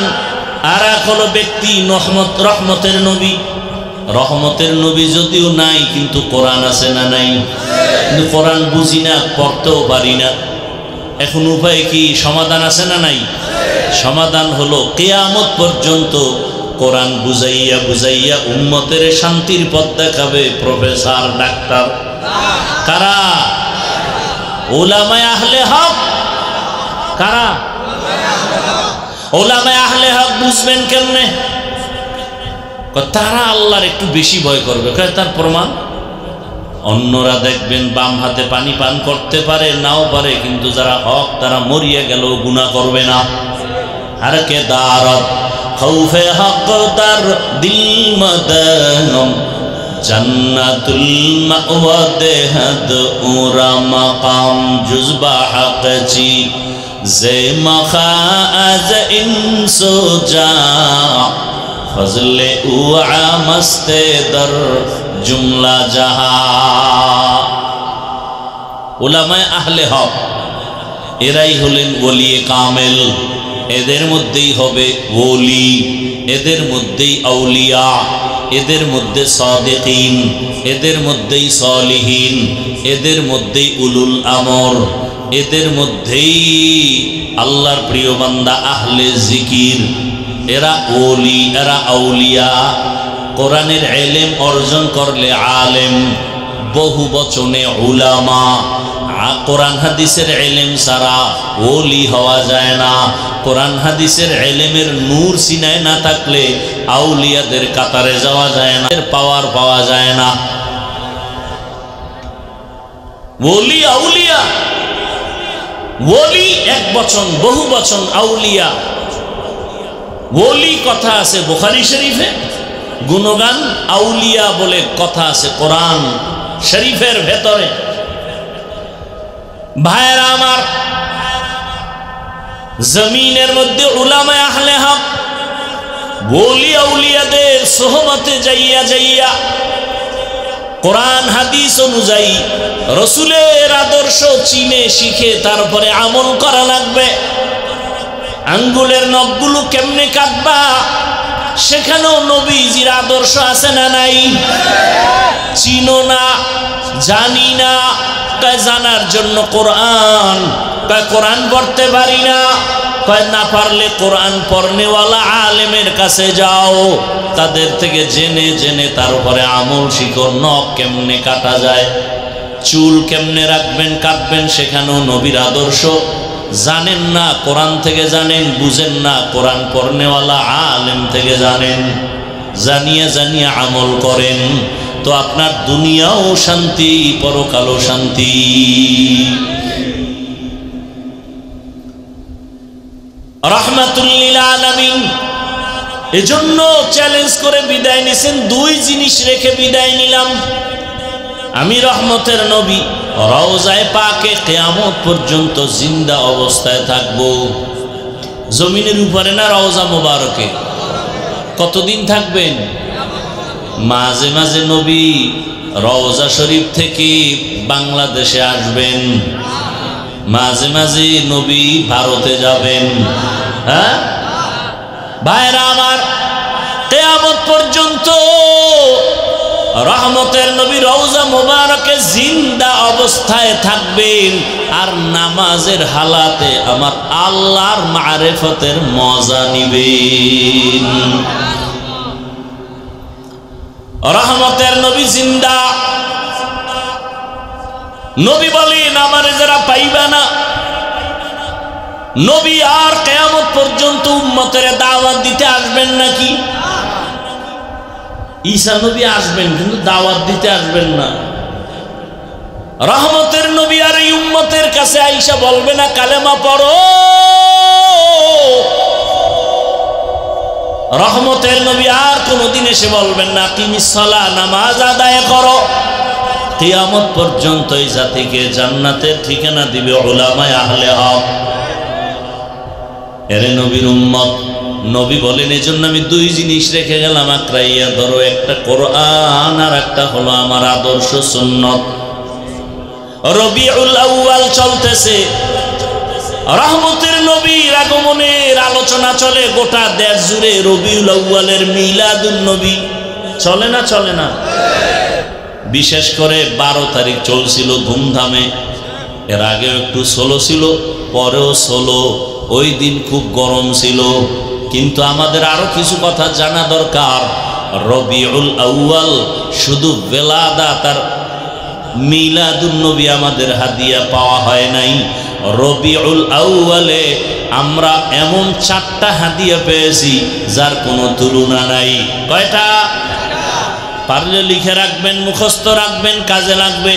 আর এক হলো ব্যক্তি রহমতের নবী। রহমতের নবী যদিও নাই, কিন্তু কোরআন আছে না নাই? কিন্তু কোরআন বুঝি না, পড়তেও পারি না। এখন উপায় কি? সমাধান আছে না নাই? সমাধান হলো কিয়ামত পর্যন্ত কোরআন বুঝাইয়া বুঝাইয়া উম্মতের শান্তির পথ দেখাবে প্রফেসর, ডাক্তার। কারা? উলামায়ে আহলে হক। কারা? উলামায়ে আহলে হক। বুঝবেন কেমনে? তারা আল্লাহর একটু বেশি ভয় করবে। তার প্রমাণ অন্যরা দেখবেন বাম হাতে পানি পান করতে পারে, নাও পারে, কিন্তু যারা হক তারা মরিয়া গেল গুনাহ করবে না। আর কে দারত খৌফে হক তার দিল মদনম, জান্নাতুল মাওয়া দেহাদ উরা মাকাম জুজবা হকচি জে মখাজ ইনসো জা ফজলে উআ মস্তে দর জুমলা জাহা। উলামায়ে আহলে হক এরাই হলেন ওলিয়ে কামেল। এদের মধ্যেই হবে ওলি, এদের মধ্যেই আউলিয়া, এদের মধ্যে সাদিকিন, এদের মধ্যেই সালিহিন, এদের মধ্যেই উলুল আমর, এদের মধ্যেই আল্লাহর প্রিয় বান্দা আহলে জিকির। এরা ওলি, এরা আউলিয়া। কোরআনের ইলম অর্জন করলে আলেম, বহু বচনে উলামা। কোরআন হাদিসের ইলম ছাড়া ওলি হওয়া যায় না। কোরআন হাদিসের ইলমের নূর সিনায় না থাকলে আউলিয়াদের কাতারে যাওয়া যায় না, পাওয়ার পাওয়া যায় না। ওলি আউলিয়া, ওলি এক বচন, বহু বচন আউলিয়া। ওলি কথা আছে বুখারী শরীফে, গুণগান আউলিয়া বলে কথা আছে কোরআন শরীফের ভেতরে। ভাইরা আমার, জমিনের মধ্যে উলামায়ে আহলে হক ওলি আউলিয়াদের সোহবতে যাইয়া যাইয়া কোরআন হাদিস অনুযায়ী রসুলের আদর্শ চিনে শিখে তারপরে আমল করা লাগবে। আঙ্গুলের নখগুলো কেমনে কাটবা সেখানেও নবীজির আদর্শ আছে না নাই? চিনো না, জানি না, জানার জন্য কোরআন, কোরআন পড়তে পারি না, না পারলে কোরআন পড়নেওয়ালা আলেমের কাছে যাও, তাদের থেকে জেনে জেনে তারপরে আমল শিখো। নখ কেমনে কাটা যায়, চুল কেমনে রাখবেন কাটবেন, সেখানেও নবীর আদর্শ জানেন না, কোরআন থেকে জানেন। বুঝেন না, কোরআন পড়নেওয়ালা আলেম থেকে জানেন। জানিয়ে জানিয়ে আমল করেন তো আপনার দুনিয়াও শান্তি, পরকালও শান্তি। রাহমাতুল লিল আলামিন এজন্য চ্যালেঞ্জ করে বিদায় নিছেন, দুই জিনিস রেখে বিদায় নিলাম। আমি রহমতের নবী রওজায়ে পাকে কিয়ামত পর্যন্ত জিন্দা অবস্থায় থাকব। জমিনের উপরে না রওজা মোবারকে? কতদিন থাকবেন? মাঝে মাঝে নবী রওজা শরীফ থেকে বাংলাদেশে আসবেন, মাঝে মাঝে নবী ভারতে যাবেন। হ্যাঁ ভাইরা আমার, কিয়ামত পর্যন্ত রহমতের নবী রওজা মোবারকে জিন্দা অবস্থায় থাকবেন আর নামাজের হালাতে আমার আল্লাহর মারিফতের মজা নিবেন। রহমতের নবী জিন্দা। নবী বলেন, আমারে যারা পাইবা না, নবী আর কিয়ামত পর্যন্ত উম্মতের দাওয়াত দিতে আসবেন নাকি? ঈসা নবী আসবেন কিন্তু দাওয়াত দিতে আসবেন না। রহমতের নবী আর এই উম্মতের কাছে আইসা বলবে না কালেমা পড়ো। রহমতের নবী আর কোনদিন এসে বলবেন না কিমিস সালাহ, নামাজ আদায় করো। কিয়ামত পর্যন্ত এই জাতিকে জান্নাতের ঠিকানা দিবে উলামায়ে আহলে হক। এরে নবীর উম্মত, নবী বলেন এজন্য আমি দুই জিনিস রেখে গেলাম আঁকড়াইয়া ধরো, একটা কোরআন আর একটা হলো আমার আদর্শ সুন্নত। রবিউল আউয়াল চলতেছে, রহমতের নবীর আগমনের আলোচনা চলে গোটা দেশ জুড়ে। রবিউল আউয়ালের মিলাদুন নবী চলে না? চলে না? বিশেষ করে 12 তারিখ চলছিল ধুমধামে। এর আগেও একটু ষোলো ছিল, পরেও ষোলো। ওই দিন খুব গরম ছিল, কিন্তু আমাদের আরো কিছু কথা জানা দরকার। রবিউল আউয়াল শুধু বেলাদাত আর মিলাদুন নবী আমাদের হাদিয়া পাওয়া হয় নাই। রবিউল আউয়ালে আমরা এমন 4টা হাদিয়া পেয়েছি যার কোনো তুলনা নাই। কয়টা? পারলে লিখে রাখবেন, মুখস্থ রাখবেন, কাজে লাগবে।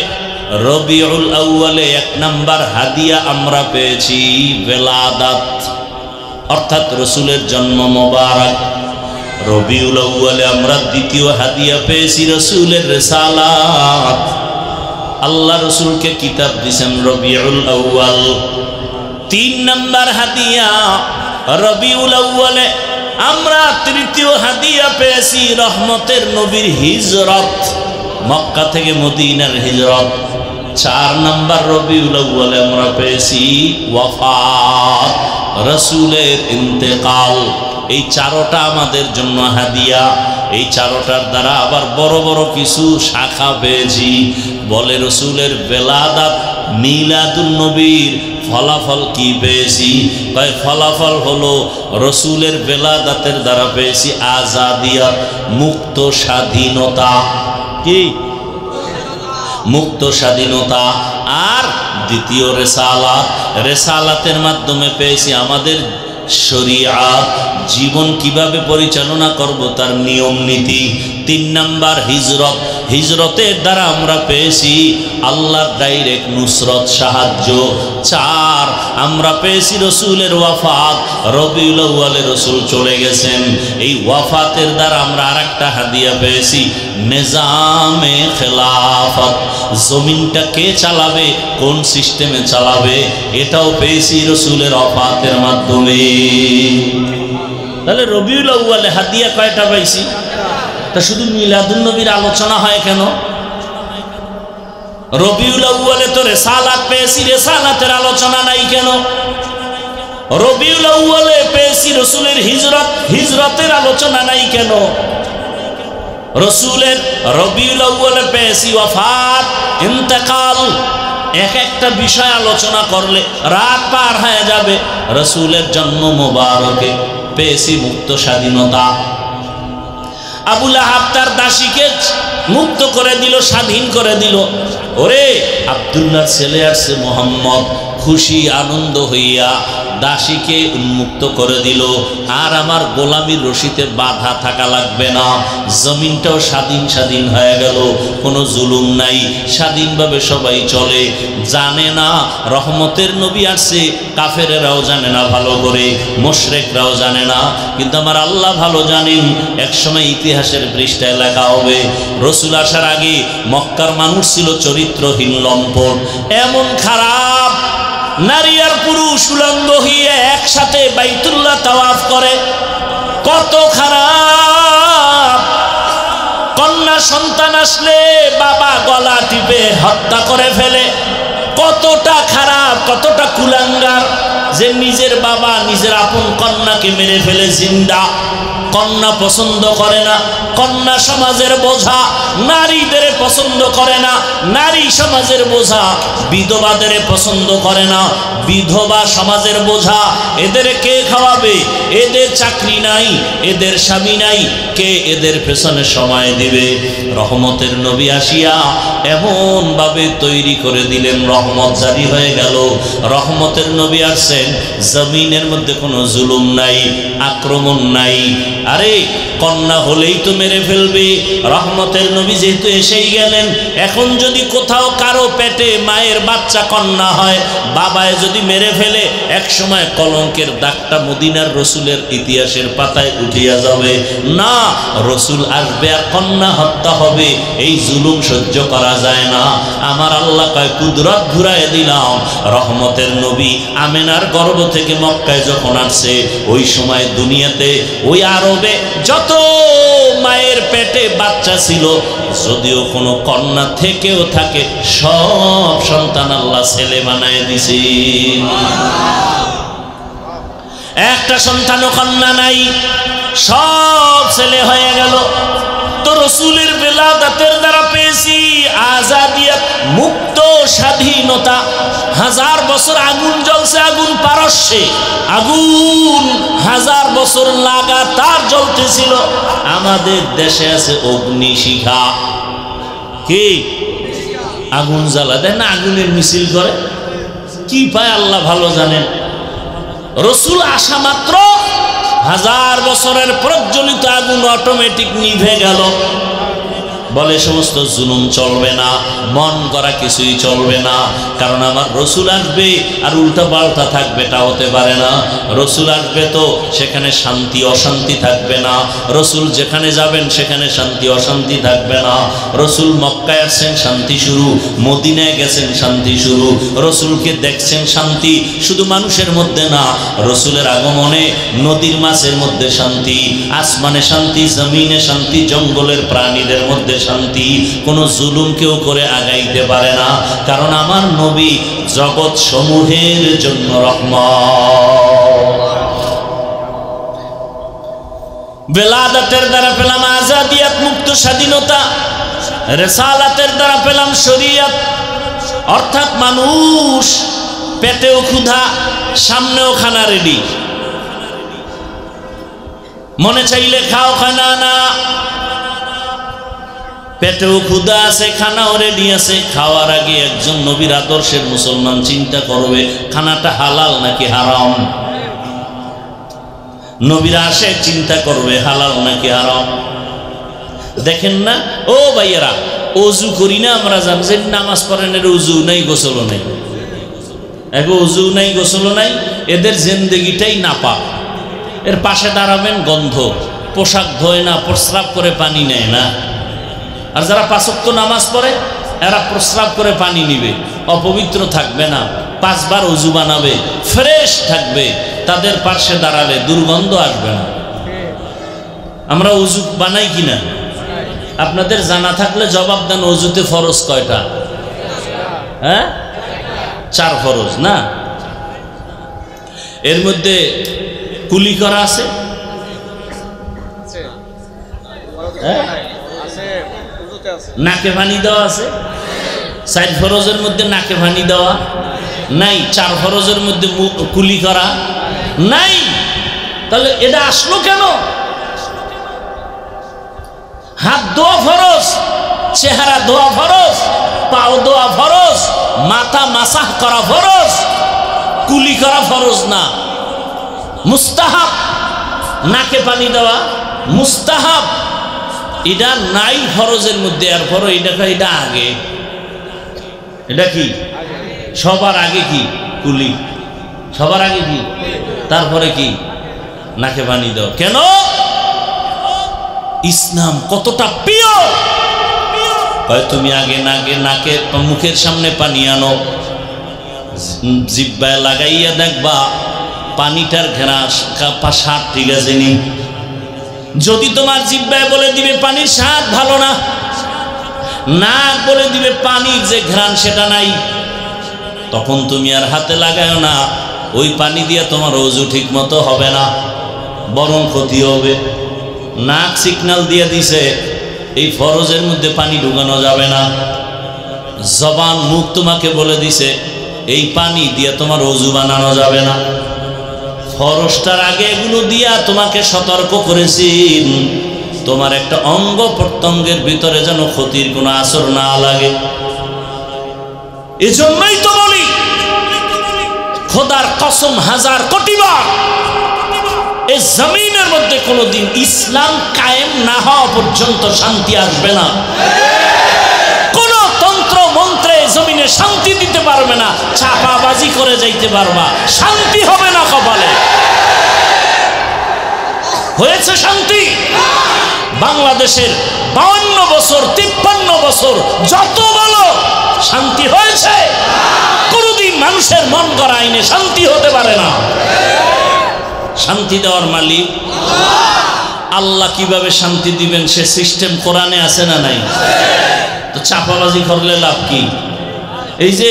রবিউল আউয়ালে 1 নাম্বার হাদিয়া আমরা পেয়েছি বেলাদাত, অর্থাৎ রসুলের জন্ম মোবারক। রবিউল আউয়ালে আমরা দ্বিতীয় হাদিয়া পেয়েছি রসুলের রিসালাত। আল্লাহ রসুলকে কিতাব দিয়েছেন রবিউল আউয়াল। 3 নাম্বার হাদিয়া রবিউল আউয়ালে আমরা তৃতীয় হাদিয়া পেয়েছি রহমতের নবীর হিজরত। মক্কা থেকে মদিনার হিজরত। 4 নাম্বার রবিউল আউয়ালে আমরা পেয়েছি ওয়াফাত, রাসূলের ইন্তেকাল। এই 4টা আমাদের জন্য হাদিয়া। এই 4টার দ্বারা আবার বড় বড় কিছু শাখা পেয়েছি। বলে রসুলের বেলাদাত, মিলাদুন নবীর ফলাফল কি পেয়েছি? তাই ফলাফল হলো রসুলের বেলাদাতের দ্বারা পেয়েছি আজাদিয়া, মুক্ত স্বাধীনতা। কি? মুক্ত স্বাধীনতা। আর দ্বিতীয় রেসালাত, রেসালাতের মাধ্যমে পেয়েছি আমাদের শরিয়াত, জীবন কিভাবে পরিচালনা করব তার নিয়ম নীতি। 3 নাম্বার হিজরত, হিজরতের দ্বারা আমরা পেয়েছি আল্লাহর ডাইরেক্ট নুসরত, সাহায্য। 4 আমরা পেয়েছি রসুলের ওয়াফাত, রবিউল আউয়ালে রসুল চলে গেছেন। এই ওয়াফাতের দ্বারা আমরা আরেকটা হাদিয়া পেয়েছি, নিজামে খেলাফত। জমিনটা কে চালাবে, কোন সিস্টেমে চালাবে, এটাও পেয়েছি রসুলের ওয়াফাতের মাধ্যমে। তাহলে রবিউল আউয়ালে হাদিয়া কয়টা পাইছি? তা শুধু মিলাদুন নবীর আলোচনা হয় কেন? রবিউল আউয়ালে তো রেসালাত পেয়েছি, রেসালাতের আলোচনা নাই কেন? রবিউল আউয়ালে পেয়েছি রসুলের হিজরত, হিজরতের আলোচনা নাই কেন? রসুলের রবিউল আউয়ালে পেয়েছি ওয়াফাত, ইন্তেকাল। এক একটা বিষয় আলোচনা করলে রাত পার হয়ে যাবে। রসুলের জন্ম মোবারকে পেয়েছি মুক্ত স্বাধীনতা। আবু লাহাব তার দাসীকে মুক্ত করে দিল, স্বাধীন করে দিল। ওরে আব্দুল্লাহর ছেলে আসছে মোহাম্মদ, খুশি আনন্দ হইয়া দাসীকে উন্মুক্ত করে দিল। আর আমার গোলামির রশিতে বাধা থাকা লাগবে না, জমিনটাও স্বাধীন স্বাধীন হয়ে গেল, কোনো জুলুম নাই, স্বাধীনভাবে সবাই চলে। জানে না রহমতের নবী আসছে, কাফেরেরাও জানে না ভালো করে, মুশরিকরাও জানে না, কিন্তু আমার আল্লাহ ভালো জানেন। একসময় ইতিহাসের পৃষ্ঠায় লেখা হবে রসুল আসার আগে মক্কার মানুষ ছিল চরিত্রহীন, লম্পট, এমন খারাপ, নারী আর পুরুষ উলঙ্গ হয়ে একসাথে বাইতুল্লাহ তাওয়াফ করে। কত খারাপ! কন্যা সন্তান আসলে বাবা গলা টিপে হত্যা করে ফেলে। কতটা খারাপ, কতটা কুলাঙ্গার যে নিজের বাবা নিজের আপন কন্যাকে মেরে ফেলে জিন্দা। কন্যা পছন্দ করে না, কন্যা সমাজের বোঝা। নারীদের পছন্দ করে না, নারী সমাজের বোঝা। বিধবাদের পছন্দ করে না, বিধবা সমাজের বোঝা। এদের কে খাওয়াবে? এদের চাকরি নাই, এদের স্বামী নাই, কে এদের পেছনে সময় দিবে? রহমতের নবী আসিয়া এমন ভাবে তৈরি করে দিলেন, রহমত জারি হয়ে গেল। রহমতের নবী আসছেন, জমিনের মধ্যে কোনো জুলুম নাই, আক্রমণ নাই। আরে কন্যা হলেই তো মেরে ফেলবে। রহমতের নবী যেহেতু এসেই গেলেন, এখন যদি কোথাও কারো পেটে মায়ের বাচ্চা কন্যা হয়, বাবায় যদি মেরে ফেলে, এক সময় কলঙ্কের দাগটা মদিনার রসুলের ইতিহাসের পাতায় উঠিয়া যাবে। না, রসুল আসবে আর কন্যা হত্যা হবে, এই জুলুম সহ্য করা যায় না। আমার আল্লাহ কয় কুদরত ঘুরায় দিলাম। রহমতের নবী আমেনার গর্ভ থেকে মক্কায় যখন আসছে, ওই সময় দুনিয়াতে ওই আরবে যত মায়ের পেটে বাচ্চা ছিল, যদিও কোনো কন্যা থেকেও থাকে, সব সন্তান আল্লাহ ছেলে বানায় দিছে। একটা সন্তানও কন্যা নাই, সব ছেলে হয়ে গেল। তো রসুলের বেলাদাতের দ্বারা পেয়েছি আজাদিয়াত, মুক্ত স্বাধীনতা। 1000 বছর আগুন জ্বলছে, আগুন পারস্যে, আগুন 1000 বছর লাগাতার জ্বলতেছিল। আমাদের দেশে আছে অগ্নিশিখা। কি আগুন জ্বালা দেয় না, আগুনের মিছিল করে, কি পায় আল্লাহ ভালো জানেন। রসুল আসা মাত্র 1000 বছরের প্রজ্বলিত আগুন অটোমেটিক নিভে গেল। বলে সমস্ত জুলুম চলবে না, মন করা কিছুই চলবে না, কারণ আমার রসুল আসবে আর উল্টা পাল্টা থাকবে, এটা হতে পারে না। রসুল আসবে তো সেখানে শান্তি অশান্তি থাকবে না। রসুল যেখানে যাবেন সেখানে শান্তি অশান্তি থাকবে না। রসুল মক্কায় আসছেন, শান্তি শুরু। মদিনায় গেছেন, শান্তি শুরু। রসুলকে দেখছেন, শান্তি শুধু মানুষের মধ্যে না, রসুলের আগমনে নদীর মাছের মধ্যে শান্তি, আসমানে শান্তি, জমিনে শান্তি, জঙ্গলের প্রাণীদের মধ্যে শান্তি। কোনো জুলুম কেউ করে আগাইতে পারে না, কারণ আমার নবী জগৎ সমূহের জন্য রহমত। বেলাদাতের দ্বারা পেলাম আজাদিয়াত, মুক্ত স্বাধীনতা। রেসালাতের দ্বারা পেলাম শরীয়ত, অর্থাৎ মানুষ পেটেও ক্ষুধা, সামনেও খানা রেডি, মনে চাইলে খাও, খানা না, পেটেও ক্ষুধা আছে, খানাও রেডি আছে। খাওয়ার আগে একজন নবীর আদর্শের মুসলমান চিন্তা করবে খানাটা হালাল নাকি হারাম। নবীরা আসে চিন্তা করবে হালাল নাকি হারাম। দেখেন না ও ভাইয়েরা, অজু করি না আমরা, জান যে নামাজ পড়েন এর উজু নাই, গোসলও নাই, এক উজু নাই, গোসলও নাই, এদের জিন্দেগিটাই নাপাক। এর পাশে দাঁড়াবেন গন্ধ, পোশাক ধোয় না, প্রস্রাব করে পানি নেয় না। আর যারা 5 ওয়াক্ত নামাজ পড়ে এরা প্রস্রাব করে পানি নিবে, অপবিত্র থাকবে না, 5 বার উজু বানাবে, ফ্রেশ থাকবে। তাদের পাশে দাঁড়ালে দুর্গন্ধ আসবে না। আমরা উজু বানাই কিনা? আপনাদের জানা থাকলে জবাব দেন, অজুতে ফরজ কয়টা? হ্যাঁ, 4 ফরজ না? এর মধ্যে কুলি করা আছে, নাকে পানি দেওয়া আছে। 4 ফরজের মধ্যে নাকে পানি দেওয়া নাই, 4 ফরজের মধ্যে কুলি করা নাই। তাহলে এটা আসলো কেন? হাত ধোয়া ফরজ, চেহারা ধোয়া ফরজ, পাও ধোয়া ফরজ, মাথা মাসাহ করা ফরজ, কুলি করা ফরজ না, মুস্তাহাব। নাকে পানি দেওয়া মুস্তাহাব, এটা নাই ফরজের মধ্যে। এরপরও এটা আগে, এটা কি সবার আগে? কি কুলি সবার আগে? কি তারপরে কি? নাকে পানি দাও। কেন? ইসলাম কতটা পিওর। তুমি আগে নাকে মুখের সামনে পানি আনো, জিহ্বায় লাগাইয়া দেখবা পানিটার ঘেরা স্বাদ ঠিক আছে নি। যদি তোমার জিহ্বায় বলে দিবে পানির স্বাদ ভালো না, নাক বলে দিবে পানির যে ঘ্রাণ সেটা নাই, তখন তুমি আর হাতে লাগাও না। ওই পানি দিয়ে তোমার ওযু ঠিক মতো হবে না, বরং ক্ষতি হবে। নাক সিগন্যাল দিয়ে দিছে এই ফরজের মধ্যে পানি ঢুকানো যাবে না। জবান মুখ তোমাকে বলে দিছে এই পানি দিয়ে তোমার ওযু বানানো যাবে না। ফরজটার আগে এগুলো দিয়া তোমাকে সতর্ক করেছি, তোমার একটা অঙ্গ প্রত্যঙ্গের ভিতরে যেন ক্ষতির কোনো আসর না লাগে। এজন্যই তো বলি, খোদার কসম 1000 কোটি বার, এই জমিনের মধ্যে কোনোদিন ইসলাম কায়েম না হওয়া পর্যন্ত শান্তি আসবে না। কোন তন্ত্র মন্ত্রে জমিনে শান্তি দিতে পারবে না। চাপাবাজি করে যাইতে পারবা, শান্তি হবে না কপালে। হয়েছে শান্তি? বাংলাদেশের 52 বছর 53 বছর যত বলো শান্তি হয়েছে? কোনদিন মানুষের মন গড়া আইনে শান্তি হতে পারে না। শান্তি দেওয়ার মালিক আল্লাহ। কিভাবে শান্তি দিবেন সে সিস্টেম কোরআনে আছে না নাই? তো চাপাবাজি করলে লাভ কি? এই যে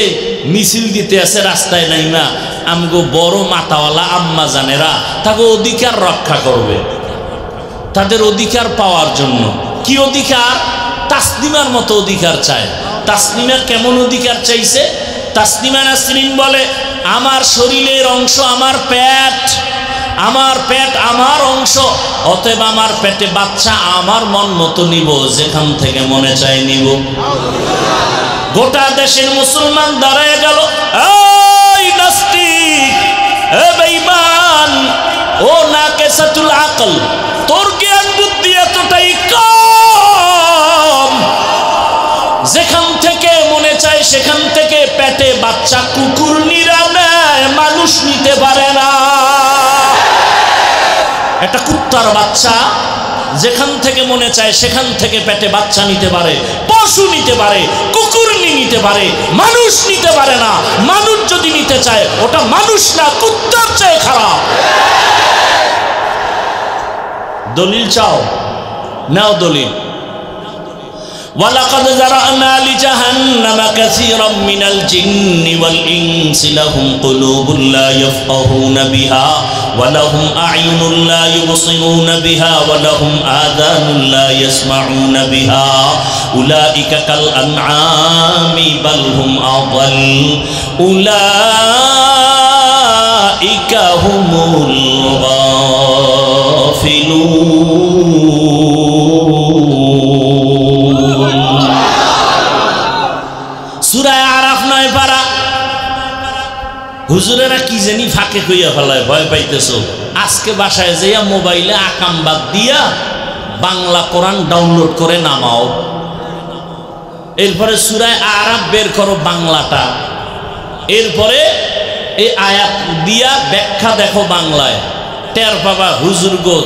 মিছিল দিতে আছে রাস্তায় নাই না, আমগো বড় মাতাওয়ালা আম্মা জানেরা তাকে অধিকার রক্ষা করবে, তাদের অধিকার পাওয়ার জন্য। কি অধিকার? তাসলিমার মতো অধিকার চায়। তাসলিমা কেমন অধিকার চাইছে? তাসলিমা নাসরিন বলে, আমার শরীরের অংশ আমার পেট, আমার পেট আমার অংশ, অতএব আমার পেটে বাচ্চা আমার মন মতো নিব, যেখান থেকে মনে চায় নিব। গোটা দেশের মুসলমান দাঁড়ায় গেল, এই নাস্তিক, এ বেঈমান, ও নাকিসাতুল আকল, তোর জ্ঞান বুদ্ধি এতটাই কম, যেখান থেকে মনে চায় সেখান থেকে পেটে বাচ্চা কুকুর নিরা নেয়, মানুষ নিতে পারে না। একটা কুত্তার বাচ্চা যেখান থেকে মনে চায় সেখান থেকে পেটে বাচ্চা নিতে পারে, পশু নিতে পারে, কুকুর নিতে পারে, মানুষ নিতে পারে না। মানুষ যদি নিতে চায় ওটা মানুষ না, কুত্তার চেয়ে খারাপ। দলিল চাও? নাও দলিল। ওয়ালাকাদ যারানা লিজাহান্নামা কাসীরাম মিনাল জিন্নি ওয়াল ইনসি লাহুম কুলুবুন লা ইয়াফকাহুনা বিহা ওয়া লাহুম আ'য়ুনুন লা ইউবসিরুনা বিহা ওয়া লাহুম আযানুন লা ইয়াসমাউনা বিহা উলাইকা কাল আনআমি বাল হুম আযাল উলাইকা হুমুল গাফিলুন। সূরা আরাফ 9 পারা। হুজুরেরা কি জানি ফাঁকে কইয়া ফেলায়, ভয় পাইতেছো। আজকে বাসায় যাইয়া মোবাইলে আকাম বাদ দিয়া বাংলা কোরআন ডাউনলোড করে নামাও, এরপরে সূরা আরাফ বের করো বাংলাটা, এরপরে এই আয়াত দিয়া ব্যাখ্যা দেখো বাংলায়, টের পাবা হুজুর গো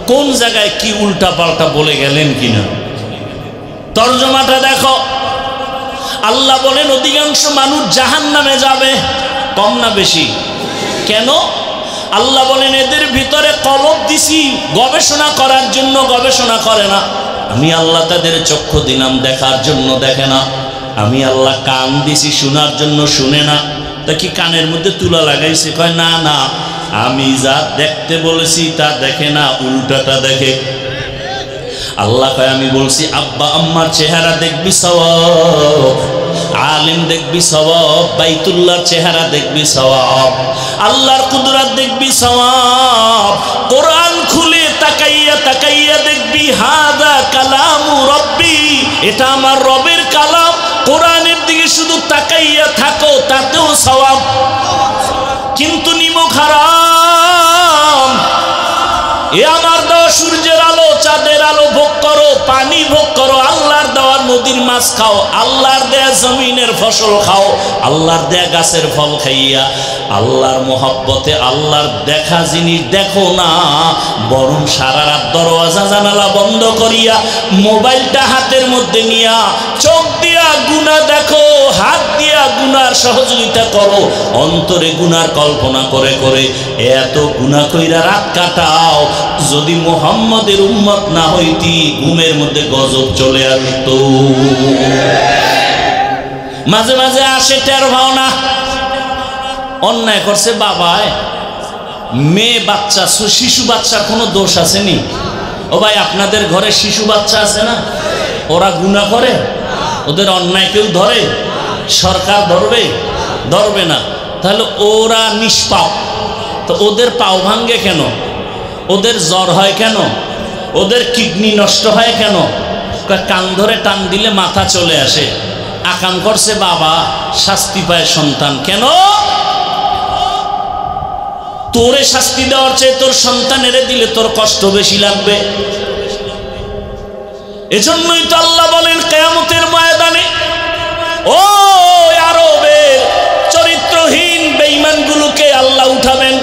কোন জায়গায় কি উল্টা পাল্টা বলে গেলেন কিনা। তরজমাটা দেখো। আল্লাহ বলেন অধিকাংশ মানুষ জাহান্নামে যাবে, কম না বেশি? কেন? আল্লাহ বলেন এদের ভিতরে কলব দিছি গবেষণা করার জন্য, গবেষণা করে না। আমি আল্লাহ তাদের চক্ষু দিলাম দেখার জন্য, দেখে না। আমি আল্লাহ কান দিছি শোনার জন্য, শুনে না। তা কি কানের মধ্যে তুলা লাগাইছে? কয় না না, আমি যা দেখতে বলেছি তা দেখে না, উল্টাটা দেখে। আল্লাহ কয় আমি বলছি আব্বা আম্মার চেহারা দেখবি সওয়াব, আলেম দেখবি সওয়াব, বাইতুল্লাহর চেহারা দেখবি সওয়াব, আল্লাহর কুদরত দেখবি সওয়াব। কোরআন খুলে তাকাইয়া তাকাইয়া দেখবি হাদা কালামু রব্বি, এটা আমার রবের কালাম। কোরআনের দিকে শুধু তাকাইয়া থাকো, তাতেও সওয়াব। কিন্তু নিমক হারাম। এ আমার দেওয়া সূর্যের আলো, চাঁদের আলো ভোগ করো, পানি ভোগ করো, আল্লাহর দেওয়া নদীর মাছ খাও, আল্লাহর দেয়া জমিনের ফসল খাও, আল্লাহর দেয়া গাছের ফল খাইয়া আল্লাহর মোহাব্বতে আল্লাহর দেখা জিনিস দেখো না, বরং সারা রাত দরওয়াজা জানালা বন্ধ করিয়া মোবাইলটা হাতের মধ্যে নিয়া চোখ দিয়া গুনাহ দেখো, হাত দিয়া গুনার সহযোগিতা করো, অন্তরে গুনার কল্পনা করে করে এত গুনাহ কইরা রাত কাটাও। যদি মুহাম্মদের উম্মত না হইতি ঘুমের মধ্যে গজব চলে আসতো। মাঝে মাঝে আসে, টের পাও না। অন্যায় করছে বাবায়, মেয়ে বাচ্চা, শিশু বাচ্চার কোনো দোষ আসেনি? ও ভাই আপনাদের ঘরে শিশু বাচ্চা আছে না? ওরা গুনাহ করে? ওদের অন্যায় কেউ ধরে? সরকার ধরবে? ধরবে না। তাহলে ওরা নিষ্পাপ, তো ওদের পাও ভাঙ্গে কেন? ওদের জ্বর হয় কেন? ওদের কিডনি নষ্ট হয় কেন? কান ধরে টান দিলে মাথা চলে আসে। আকাম করছে বাবা, শাস্তি পায় সন্তান। কেন? তোরে শাস্তি দেওয়ার চেয়ে তোর সন্তানের দিলে তোর কষ্ট বেশি লাগবে। এজন্যই তো আল্লাহ বলেন কিয়ামতের ময়দানে ও আরবের চরিত্রহীন বেঈমানগুলোকে আল্লাহ উঠাবেন।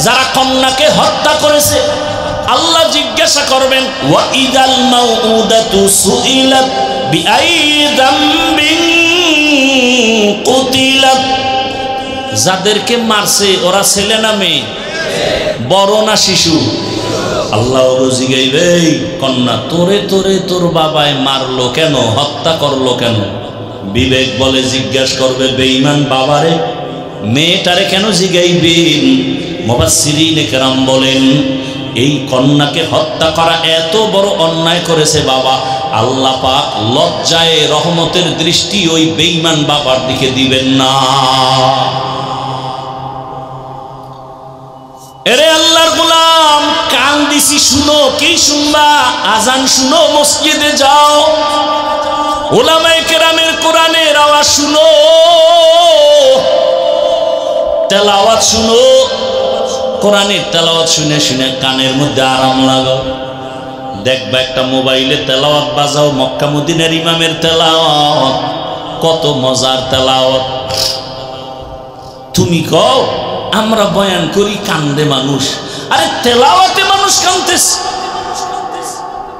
যারা কন্যাকে হত্যা করেছে আল্লাহ জিজ্ঞাসা করবেন ওয়া ইদাল মাউউদাতু সুইলাত বিআই যামবিন কুতিলাত। যাদেরকে মারছে ওরা ছেলে না মেয়ে, বড় না শিশু? আল্লাহ জিগাইবে কন্যা তোরে তোরে তোর বাবায় মারলো কেন, হত্যা করলো কেন? বিবেক বলে জিজ্ঞাসা করবে বেঈমান বাবারে, মেয়েটারে কেন জিগাইবেন? মুফাসসিরিনে কেরাম বলেন এই কন্যাকে হত্যা করা এত বড় অন্যায় করেছে বাবা, আল্লাহ পাক লজ্জায় রহমতের দৃষ্টি ওই বেঈমান বাবার দিকে দিবেন না। এরে আল্লাহর গোলাম, কান দিছি শুনো, কি শুনবা? আজান শুনো, মসজিদে যাও, উলামায়ে কেরামের কোরআনের আওয়াজ শুনো, তেলাওয়াত শুনো। কোরআনের তেলাওয়াত শুনে শুনে কানের মধ্যে আরাম লাগাও। দেখবা একটা মোবাইলে তেলাওয়াত বাজাও, মক্কা মদিনার ইমামের তেলাওয়াত, কত মজার তেলাওয়াত। তুমি কও আমরা বয়ান করি কান্দে মানুষ, আরে তেলাওয়াতে মানুষ কানতেছে।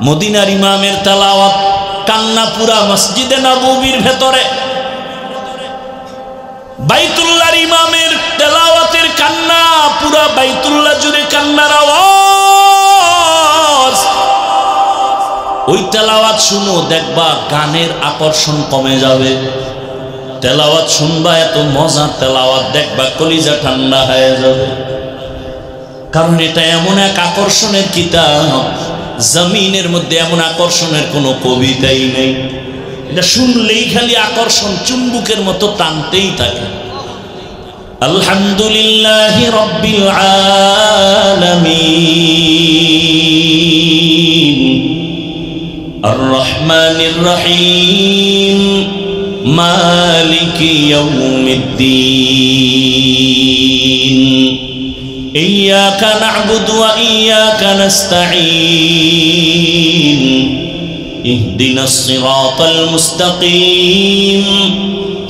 মদিনার ইমামের তেলাওয়াত কান্না পুরা মসজিদে নববীর ভেতরে, বাইতুল্লাহর ইমামের তেলাওয়াতের কান্না পুরা বাইতুল্লাহ জুড়ে কান্নার আওয়াজ। ওই তেলাওয়াত শুনো, দেখবা গানের আকর্ষণ কমে যাবে। তেলাওয়াত শুনবা, এত মজার তেলাওয়াত, দেখবা কলিজা ঠান্ডা হয়ে যাবে। কারণ এটা এমন এক আকর্ষণের কিতাব, জমিনের মধ্যে এমন আকর্ষণের কোনো কবিতাই নেই। এটা শুনলেই খালি আকর্ষণ, চুম্বুকের মতো টানতেই থাকে। আলহামদুলিল্লাহ রাব্বিল আলামিন আর রহমানির রহিম মালিকি ইয়াউমিদ্দিন ইয়্যাকা না'বুদু ওয়া ইয়্যাকা নাস্তাঈন ইহদিনাস সিরাতাল মুস্তাকিম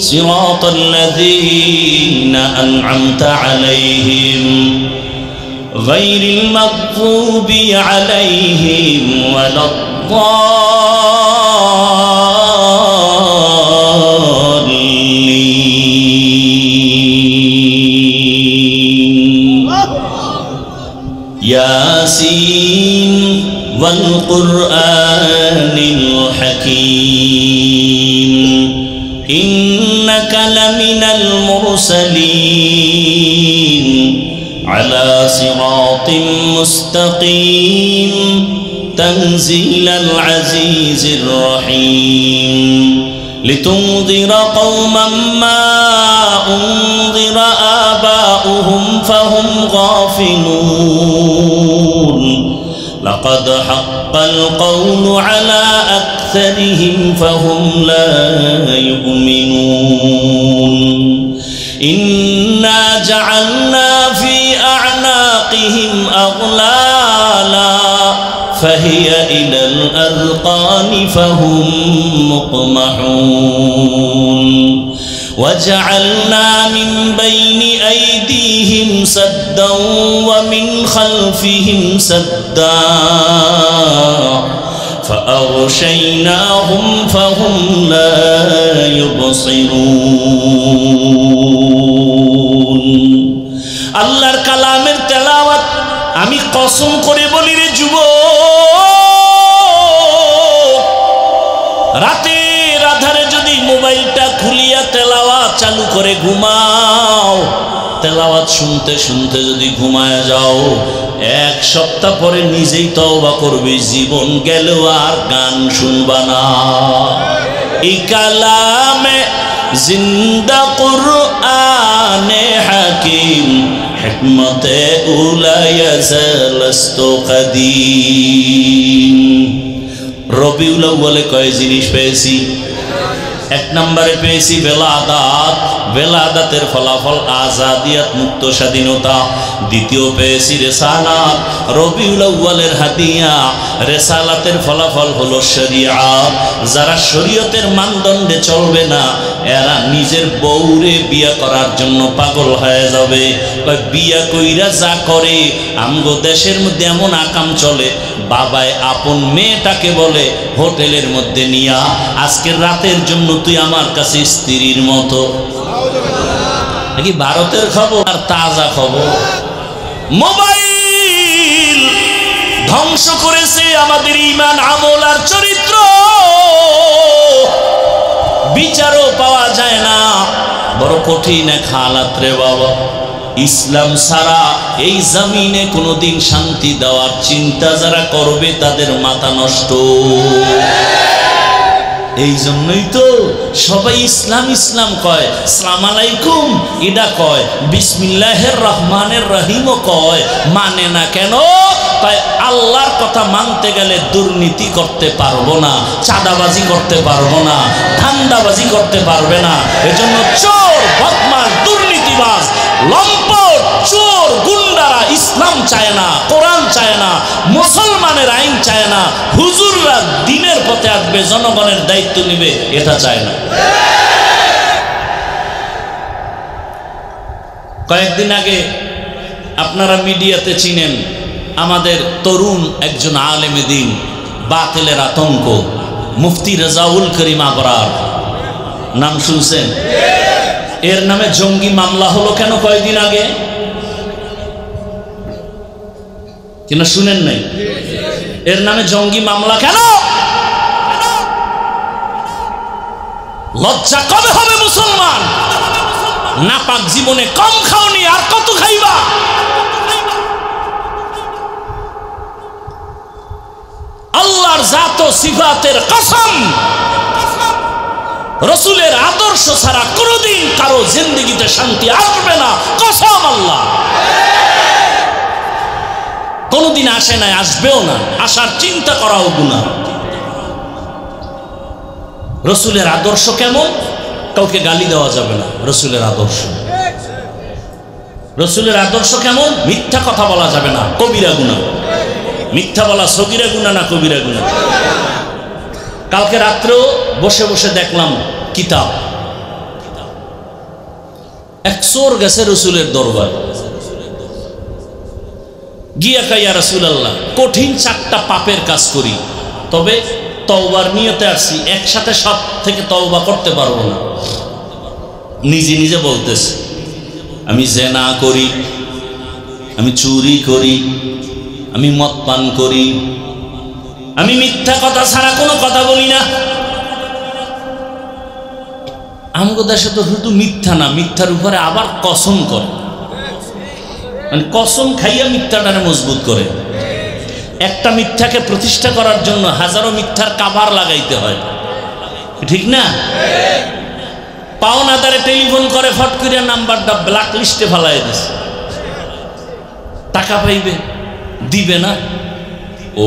সিরাতাল লাযীনা আন'আমতা আলাইহিম গায়রিল মাগযুবি আলাইহিম ওয়ালাদ ياسين والقرآن الحكيم إنك لمن المرسلين على صراط مستقيم تنزيل العزيز الرحيم لتنذر قوما ما أنذر آباؤهم فهم غافلون لقد حق القول على أكثرهم فهم لا يؤمنون إنا جعلنا في أعناقهم أغلالا فهي إلى الأذقان فهم مقمحون وجعلنا من بين أيديهم سدا ومن خلفهم سدا فأغشيناهم فهم لا يبصرون আল্লাহর কালামের তেলাওয়াত আমি কসম করে বলি রে যুবক, রাতের আধারে যদি মোবাইলটা খুলিয়া তেলাওয়াত চালু করে ঘুমাও, তেলাওয়াত শুনতে শুনতে যদি ঘুমায় যাও, এক সপ্তাহ পরে নিজেই তওবা করবে, জীবন গেলেও আর গান শুনবা না। এই কালামে জিন্দা কুরআনে হাকিম হিকমতে উলায়া জালাস্তু কাদিম। রবিউল আউয়ালে কয় জিনিস পেয়েছি? এক নম্বরে পেয়েছি বেলাদাত, বেলাদাতের ফলাফল আজাদিয়াত, মুক্ত স্বাধীনতা। দ্বিতীয় পেয়েছি রেসালাত, রবিউল আউয়ালের হাদিয়া। রেসালাতের ফলাফল হলো শরিয়াত। যারা শরীয়তের মানদণ্ডে চলবে না, এরা নিজের বউরে বিয়া করার জন্য পাগল হয়ে যাবে। বিয়া কইরা যা করে, আমগো দেশের মধ্যে এমন আকাম চলে, বাবায় আপন মেয়েটাকে বলে হোটেলের মধ্যে নিয়া, আজকের রাতের জন্য তুই আমার কাছে স্ত্রীর মতো। নাকি ভারতের খবর আর তাজা খবর। মোবাইল ধ্বংস করেছে আমাদের ঈমান, আমল আর চরিত্র। বিচারও পাওয়া যায় না, বড় কঠিন এক হালাত রে বাবা। ইসলাম ছাড়া এই জমিনে কোনোদিন শান্তি দেওয়ার চিন্তা যারা করবে তাদের মাথা নষ্ট। এই জন্যই তো সবাই ইসলাম ইসলাম কয়, আসসালামু আলাইকুম এটা কয়, বিসমিল্লাহির রহমানির রহিমও কয়, মানে না কেন? তাই আল্লাহর কথা মানতে গেলে দুর্নীতি করতে পারবো না, চাঁদাবাজি করতে পারবো না, ধান্দাবাজি করতে পারবে না। এজন্য চোর, বদমাশ, দুর্নীতিবাজ, লম্পট, চোর, গুন্ডারা ইসলাম চায় না, কোরআন চায় না, মুসলমানের আইন চায় না, হুজুররা দ্বীনের পথে আসবে, জনগণের দায়িত্ব নেবে, এটা চায় না। কয়েকদিন আগে আপনারা মিডিয়াতে চিনেন, আমাদের তরুণ একজন আলেমে দ্বীন, বাতিলের আতঙ্ক, মুফতি রেজাউল করিম আবরার, নাম শুনছেন? এর নামে জঙ্গি মামলা হলো কেন কয়েকদিন আগে? কিনা শুনেন নাই? এর নামে জঙ্গি মামলা কেন? লজ্জা কবে হবে মুসলমান? নাপাক জীবনে কম খাওনি, আর কত খাইবা? আল্লাহর জাত ও সিফাতের কসম, রসুলের আদর্শ ছাড়া কোনোদিন কারো জিন্দেগিতে শান্তি আসবে না। কসম আল্লাহ, কোনোদিন আসে নাই, আসবেও না। আসার চিন্তা করাও গুনাহ। রসুলের আদর্শ কেমন? কাউকে গালি দেওয়া যাবে না। রসুলের আদর্শ, রসুলের আদর্শ কেমন? মিথ্যা কথা বলা যাবে না, কবিরা গুনাহ। মিথ্যা বলা সগীরা গুনাহ না কবিরা গুনাহ? কালকে রাত্রেও বসে বসে দেখলাম কিতাব, এক চোর গেছে রসুলের দরবার, গিয়া কাইয়া রাসূলুল্লাহ, কঠিন 4টা পাপের কাজ করি, তবে তওবার নিয়তে আসছি, একসাথে সব থেকে তওবা করতে পারবো না। নিজে নিজে বলতেছে, আমি জিনা করি, আমি চুরি করি, আমি মদ পান করি, আমি মিথ্যা কথা ছাড়া কোনো কথা বলি না। আমাদের দেশে তো শুধু মিথ্যা না, মিথ্যার উপরে আবার কসম করে, মানে কসম খাইয়া মিথ্যাটারে মজবুত করে। একটা মিথ্যাকে প্রতিষ্ঠা করার জন্য হাজারো মিথ্যার কাভার লাগাইতে হয়, ঠিক না? পাওনাদারে টেলিফোন করে, ফট করে নাম্বারটা ব্ল্যাক লিস্টে ফেলাই দিছে, টাকা পাইবে, দিবে না।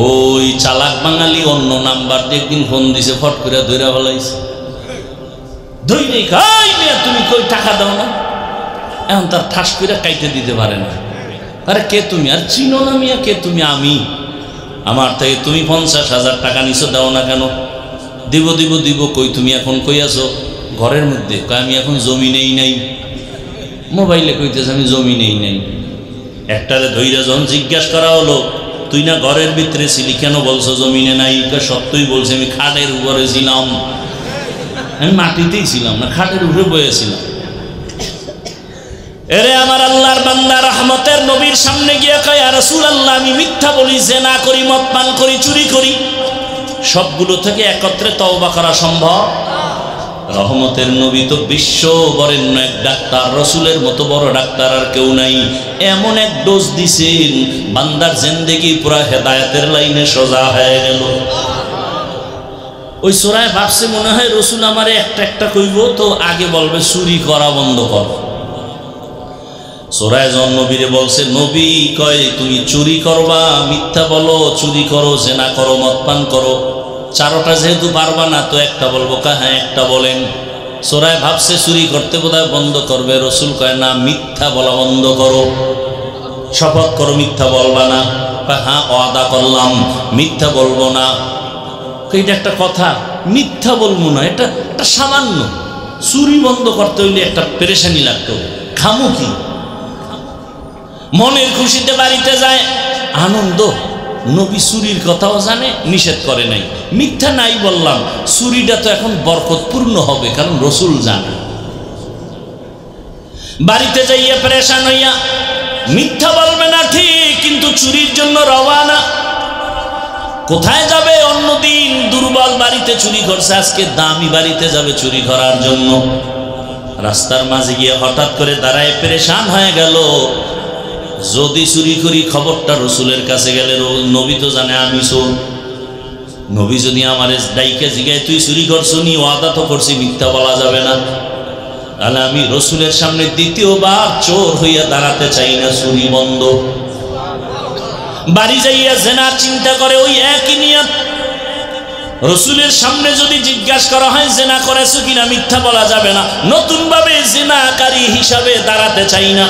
ওই চালাক বাঙালি অন্য নাম্বার দিয়ে একদিন ফোন দিছে, ফট করে ধইরা ফেলাইছে। ধইরে খাই মিয়া, তুমি কই টাকা দাও না? এখন তার ঠাস করে কাইতে দিতে পারে না। আরে কে তুমি? আর চিনো না মিয়া, কে তুমি? আমি, আমার থেকে তুমি 50,000 টাকা নিছো, দাও না কেন? দিব দিব দিব। কই তুমি এখন? কই আছো? ঘরের মধ্যে। কই আমি এখন জমিনেই নাই। মোবাইলে কইতেছে আমি জমিনেই নাই। একটারে ধইরা যখন জিজ্ঞাসা করা হলো, তুই না ঘরের ভিতরে ছিলি, কেন বলছো জমিনে নাই? সত্যই বলছে, আমি খাটের উপরে ছিলাম। আমি মাটিতেই ছিলাম না, খাটের উপরে বয়েছিলাম। এরে আমার আল্লাহর বান্দা, রহমতের নবীর সামনে গিয়ে কয়, ইয়া রাসূলুল্লাহ, আমি মিথ্যা বলি, জিনা করি, মদ পান করি, চুরি করি, সবগুলো থেকে একত্রে তওবা করা সম্ভব? রহমতের নবী তো বিশ্ব বরেণ্য এক ডাক্তার, রসুলের মতো বড় ডাক্তার আর কেউ নাই। এমন এক ডোজ দিছেন, বান্দার জিন্দেগি পুরা হেদায়েতের লাইনে সোজা হয়ে গেল। ওই সোরায় ভাবছে মনে হয় রসুল আমারে একটা একটা কইব, তো আগে বলবে চুরি করা বন্ধ কর। সোরায় জন নবীরে বলছে, নবী কয় তুমি চুরি করবা, মিথ্যা বলো, চুরি করো, জিনা করো, মদ পান করো, চারোটা যেহেতু পারবা না, তো একটা বলবো। হ্যাঁ একটা বলেন। সোরায় ভাবছে চুরি করতে বোধহয় বন্ধ করবে। রসুল কয় না, মিথ্যা বলা বন্ধ করো, শপথ করো মিথ্যা বলবা না। হ্যাঁ ওয়াদা করলাম মিথ্যা বলবো না। এটা একটা কথা, মিথ্যা বলবো না, এটা একটা সামান্য। চুরি বন্ধ করতে হইলে একটা পেরেশানি লাগতো, খামু কি? মনের খুশিতে বাড়িতে যায়, আনন্দ। নবী চুরির কথাও জানে, নিষেধ করে নাই। মিথ্যা নাই বললাম, চুরিটা তো এখন বরকতপূর্ণ হবে, কারণ রসুল জানে। বাড়িতে যাইয়া পেরেশান হইয়া মিথ্যা বলবে না ঠিক, কিন্তু চুরির জন্য রওয়ানা। কোথায় যাবে? অন্যদিন দুর্বল বাড়িতে চুরি করছে, আজকে দামি বাড়িতে যাবে চুরি করার জন্য। রাস্তার মাঝে গিয়ে হঠাৎ করে দাঁড়ায় পেরেশান হয়ে গেল, যদি চুরি করি খবরটা রসুলের কাছে গেলে, নবী তো জানে আমি চোর। নবী যদি আমার ডাইকে জিগায় তুই চুরি করছো নি, ওয়াদা তো করছি মিথ্যা বলা যাবে না, তাহলে আমি রসুলের সামনে দ্বিতীয়বার চোর হইয়া দাঁড়াতে চাই না, চুরি বন্ধ। বাড়ি যাইয়া জেনার চিন্তা করে, ওই একই নিয়ত। রসুলের সামনে যদি জিজ্ঞাসা করা হয় জেনা করেছো কিনা, মিথ্যা বলা যাবে না, নতুন ভাবে জেনাকারী হিসাবে দাঁড়াতে চাই না।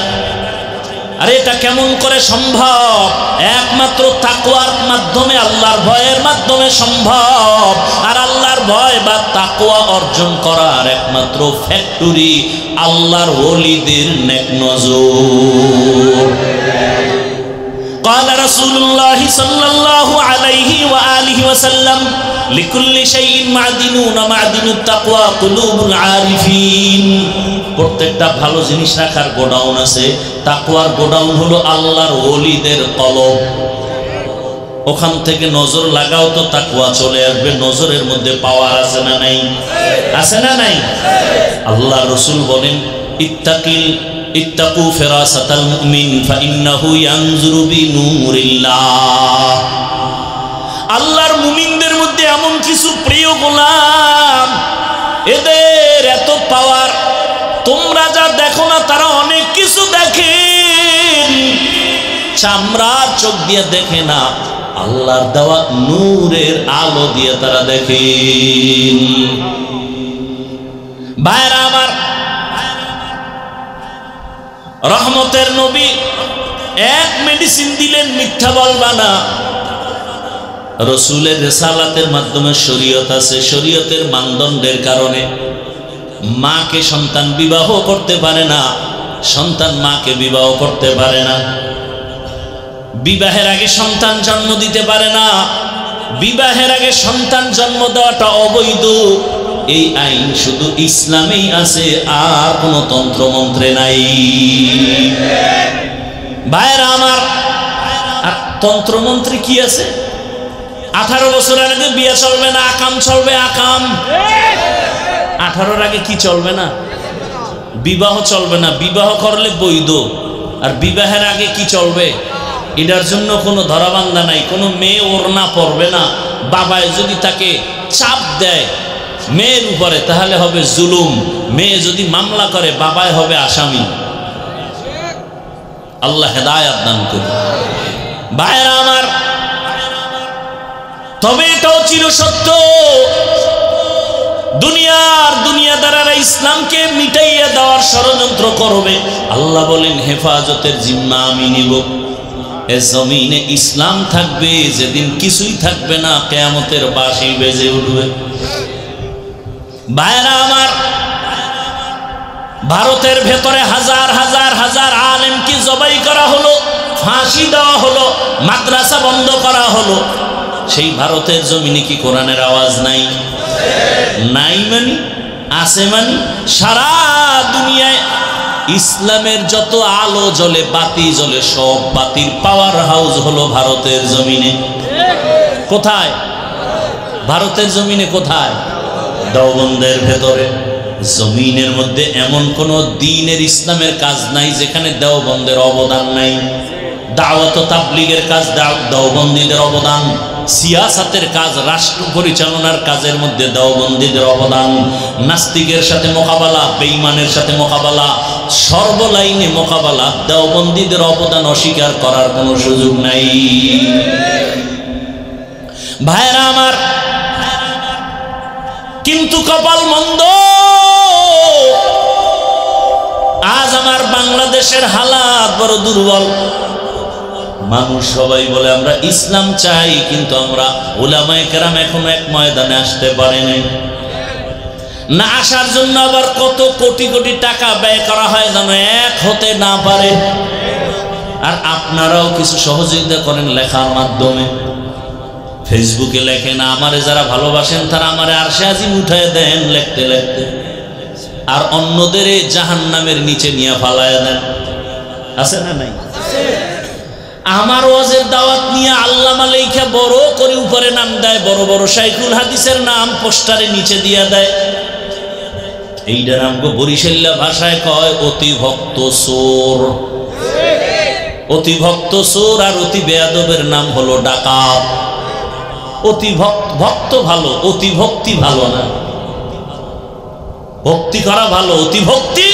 আরে এটা কেমন করে সম্ভব? একমাত্র তাকওয়ার মাধ্যমে, আল্লাহর ভয়ের মাধ্যমে সম্ভব। আর আল্লাহর ভয় বা তাকওয়া অর্জন করার একমাত্র ফ্যাক্টরি আল্লাহর ওলিদের নেক নজর। قال رسول الله صلى الله عليه وآله وسلم لكل شيء معدنون معدن التقوى قلوب العارفين। প্রত্যেকটা ভালো জিনিস রাখার গোডাউন আছে, তাকওয়ার গোডাউন হলো আল্লাহর ওলিদের কলব। ওখান থেকে নজর লাগাও তো তাকওয়া চলে আসবে। নজরের মধ্যে পাওয়ার আছে না নাই? আছে না নাই? আল্লাহ রসুল বলেন ইত্তাকু ফিরাসাতাল মুমিন ফাইন্নাহু ইয়ানজুরু বিনূরিল্লাহ। আল্লাহর মুমিনদের মধ্যে এমন কিছু প্রিয় গোলাম, এদের এত পাওয়ার, তোমরা যা দেখো না তারা অনেক কিছু দেখে। চামড়ার চোখ দিয়ে দেখে না, আল্লাহর দেওয়া নূরের আলো দিয়ে তারা দেখে। ভাইরা আমার, রহমতের নবী এক মেডিসিন দিলেন, মিথ্যা বলবা না। রসুলের রিসালাতের মাধ্যমে শরীয়ত আছে, শরীয়তের মানদণ্ডের কারণে মাকে সন্তান বিবাহ করতে পারে না, সন্তান মাকে বিবাহ করতে পারে না, বিবাহের আগে সন্তান জন্ম দিতে পারে না, বিবাহের আগে সন্তান জন্ম দেওয়াটা অবৈধ। এই আইন শুধু ইসলামেই আছে, আর কোনো তন্ত্রমন্ত্রে নাই। ভাইরা আমার, আর তন্ত্রমন্ত্রে কি আছে? 18 বছরের আগে বিয়ে চলবে না, আকাম চলবে। আকাম 18-র আগে কি চলবে না? বিবাহ চলবে না। বিবাহ করলে বৈধ। আর বিবাহের আগে কি চলবে? এটার জন্য কোনো ধরাবান্ধা নাই। কোনো মেয়ে ওড়না পরবে না। বাবায় যদি তাকে চাপ দেয় মেয়ের উপরে, তাহলে হবে জুলুম। মেয়ে যদি মামলা করে, বাবায় হবে আসামি। আল্লাহ হেদায়েত দান করুন। ভাইরা আমার, তবে এটাও চিরসত্য, দুনিয়াদারেরা ইসলামকে মিটাইয়া দেওয়ার ষড়যন্ত্র করবে। আল্লাহ বলেন, হেফাজতের জিম্মা আমি নিব। এ জমিনে ইসলাম থাকবে যেদিন কিছুই থাকবে না, কিয়ামতের বাঁশি বেজে উঠবে। ভাইরা আমার, ভারতের ভেতরে হাজার হাজার হাজার আলেমকে জবাই করা হলো, ফাঁসি দেওয়া হলো, মাদ্রাসা বন্ধ করা হলো। সেই ভারতের জমিনে কি কোরআনের আওয়াজ নাই? নাই মানে আছে মানে? সারা দুনিয়ায় ইসলামের যত আলো জ্বলে, বাতি জ্বলে, সব বাতির পাওয়ার হাউস হলো ভারতের জমিনে। কোথায়? ভারতের জমিনে। কোথায়? দেওবন্দের ভেতরে। জমিনের মধ্যে এমন কোন দ্বীনের ইসলামের কাজ নাই যেখানে দেওবন্দের অবদান নাই। দাওয়াত ও তাবলীগের কাজ দেওবন্দীদের অবদান, সিয়াসাতের কাজ, রাষ্ট্র পরিচালনার কাজের মধ্যে দেওবন্দীদের অবদান, নাস্তিকের সাথে মোকাবেলা, বেঈমানের সাথে মোকাবেলা, সর্বলাইনে মোকাবেলা, দেওবন্দীদের অবদান অস্বীকার করার কোনো সুযোগ নাই। ভাইরা আমার, কিন্তু কপাল মন্দ, আজ আমার বাংলাদেশের হালাত বড় দুর্বল। মানুষ সবাই বলে আমরা ইসলাম চাই, কিন্তু আমরা উলামায়ে কেরাম এখনো এক ময়দানে আসতে পারে নাই। না আসার জন্য আবার কত কোটি কোটি টাকা ব্যয় করা হয় যেন এক হতে না পারে। আর আপনারাও কিছু সহযোগিতা করেন লেখার মাধ্যমে। ফেসবুকে লেখেন, আমারে যারা ভালোবাসেন তারা আমারে আরশে আজিম উঠায় দেন লিখতে লিখতে, আর অন্যদের জাহান্নামের নিচে নিয়ে ফালায় দেন। আছে না নাই? আমার ওয়াজের দাওয়াত নিয়ে আল্লামা লেখা বড় করে উপরে নাম দেয়, বড় বড় শাইখুল হাদিসের নাম পোস্টারে নিচে দিয়ে দেয়। এইটা নামকে বরিশাল্লা ভাষায় কয় অতি ভক্ত চোর। অতি ভক্ত চোর আর অতি বেয়াদবের নাম হলো ডাকাত। অতি ভক্ত ভালো, অতি ভক্তি ভালো না। ভক্তি করা ভালো, অতি ভক্তি।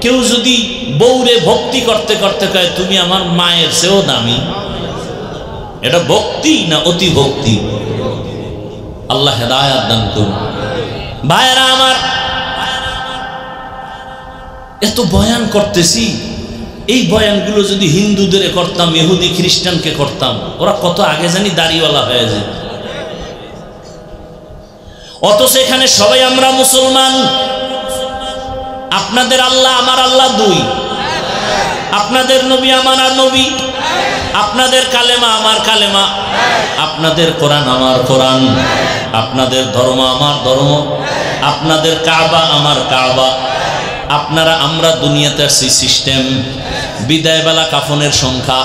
কেউ যদি বউরে ভক্তি করতে করতে কয় তুমি আমার মায়ের চেয়েও দামি, এটা ভক্তি না অতি ভক্তি? আল্লাহ হেদায়েত দান করুন। ভাইরা আমার, এত বয়ান করতেছি, এই বয়ানগুলো যদি হিন্দুদের করতাম, ইহুদি খ্রিস্টানকে করতাম, ওরা কত আগে জানি দাড়িওয়ালা হয়ে যেত। অথচ এখানে সবাই আমরা মুসলমান। আপনাদের আল্লাহ আমার আল্লাহ দুই, আপনাদের নবী আমার নবী, আপনাদের কালেমা আমার কালেমা, আপনাদের কোরআন আমার কোরআন, আপনাদের ধর্ম আমার ধর্ম, আপনাদের কাবা আমার কাবা। আপনারা আমরা দুনিয়াতে আসছি সিস্টেম, বিদায়বেলা কাফনের সংখ্যা,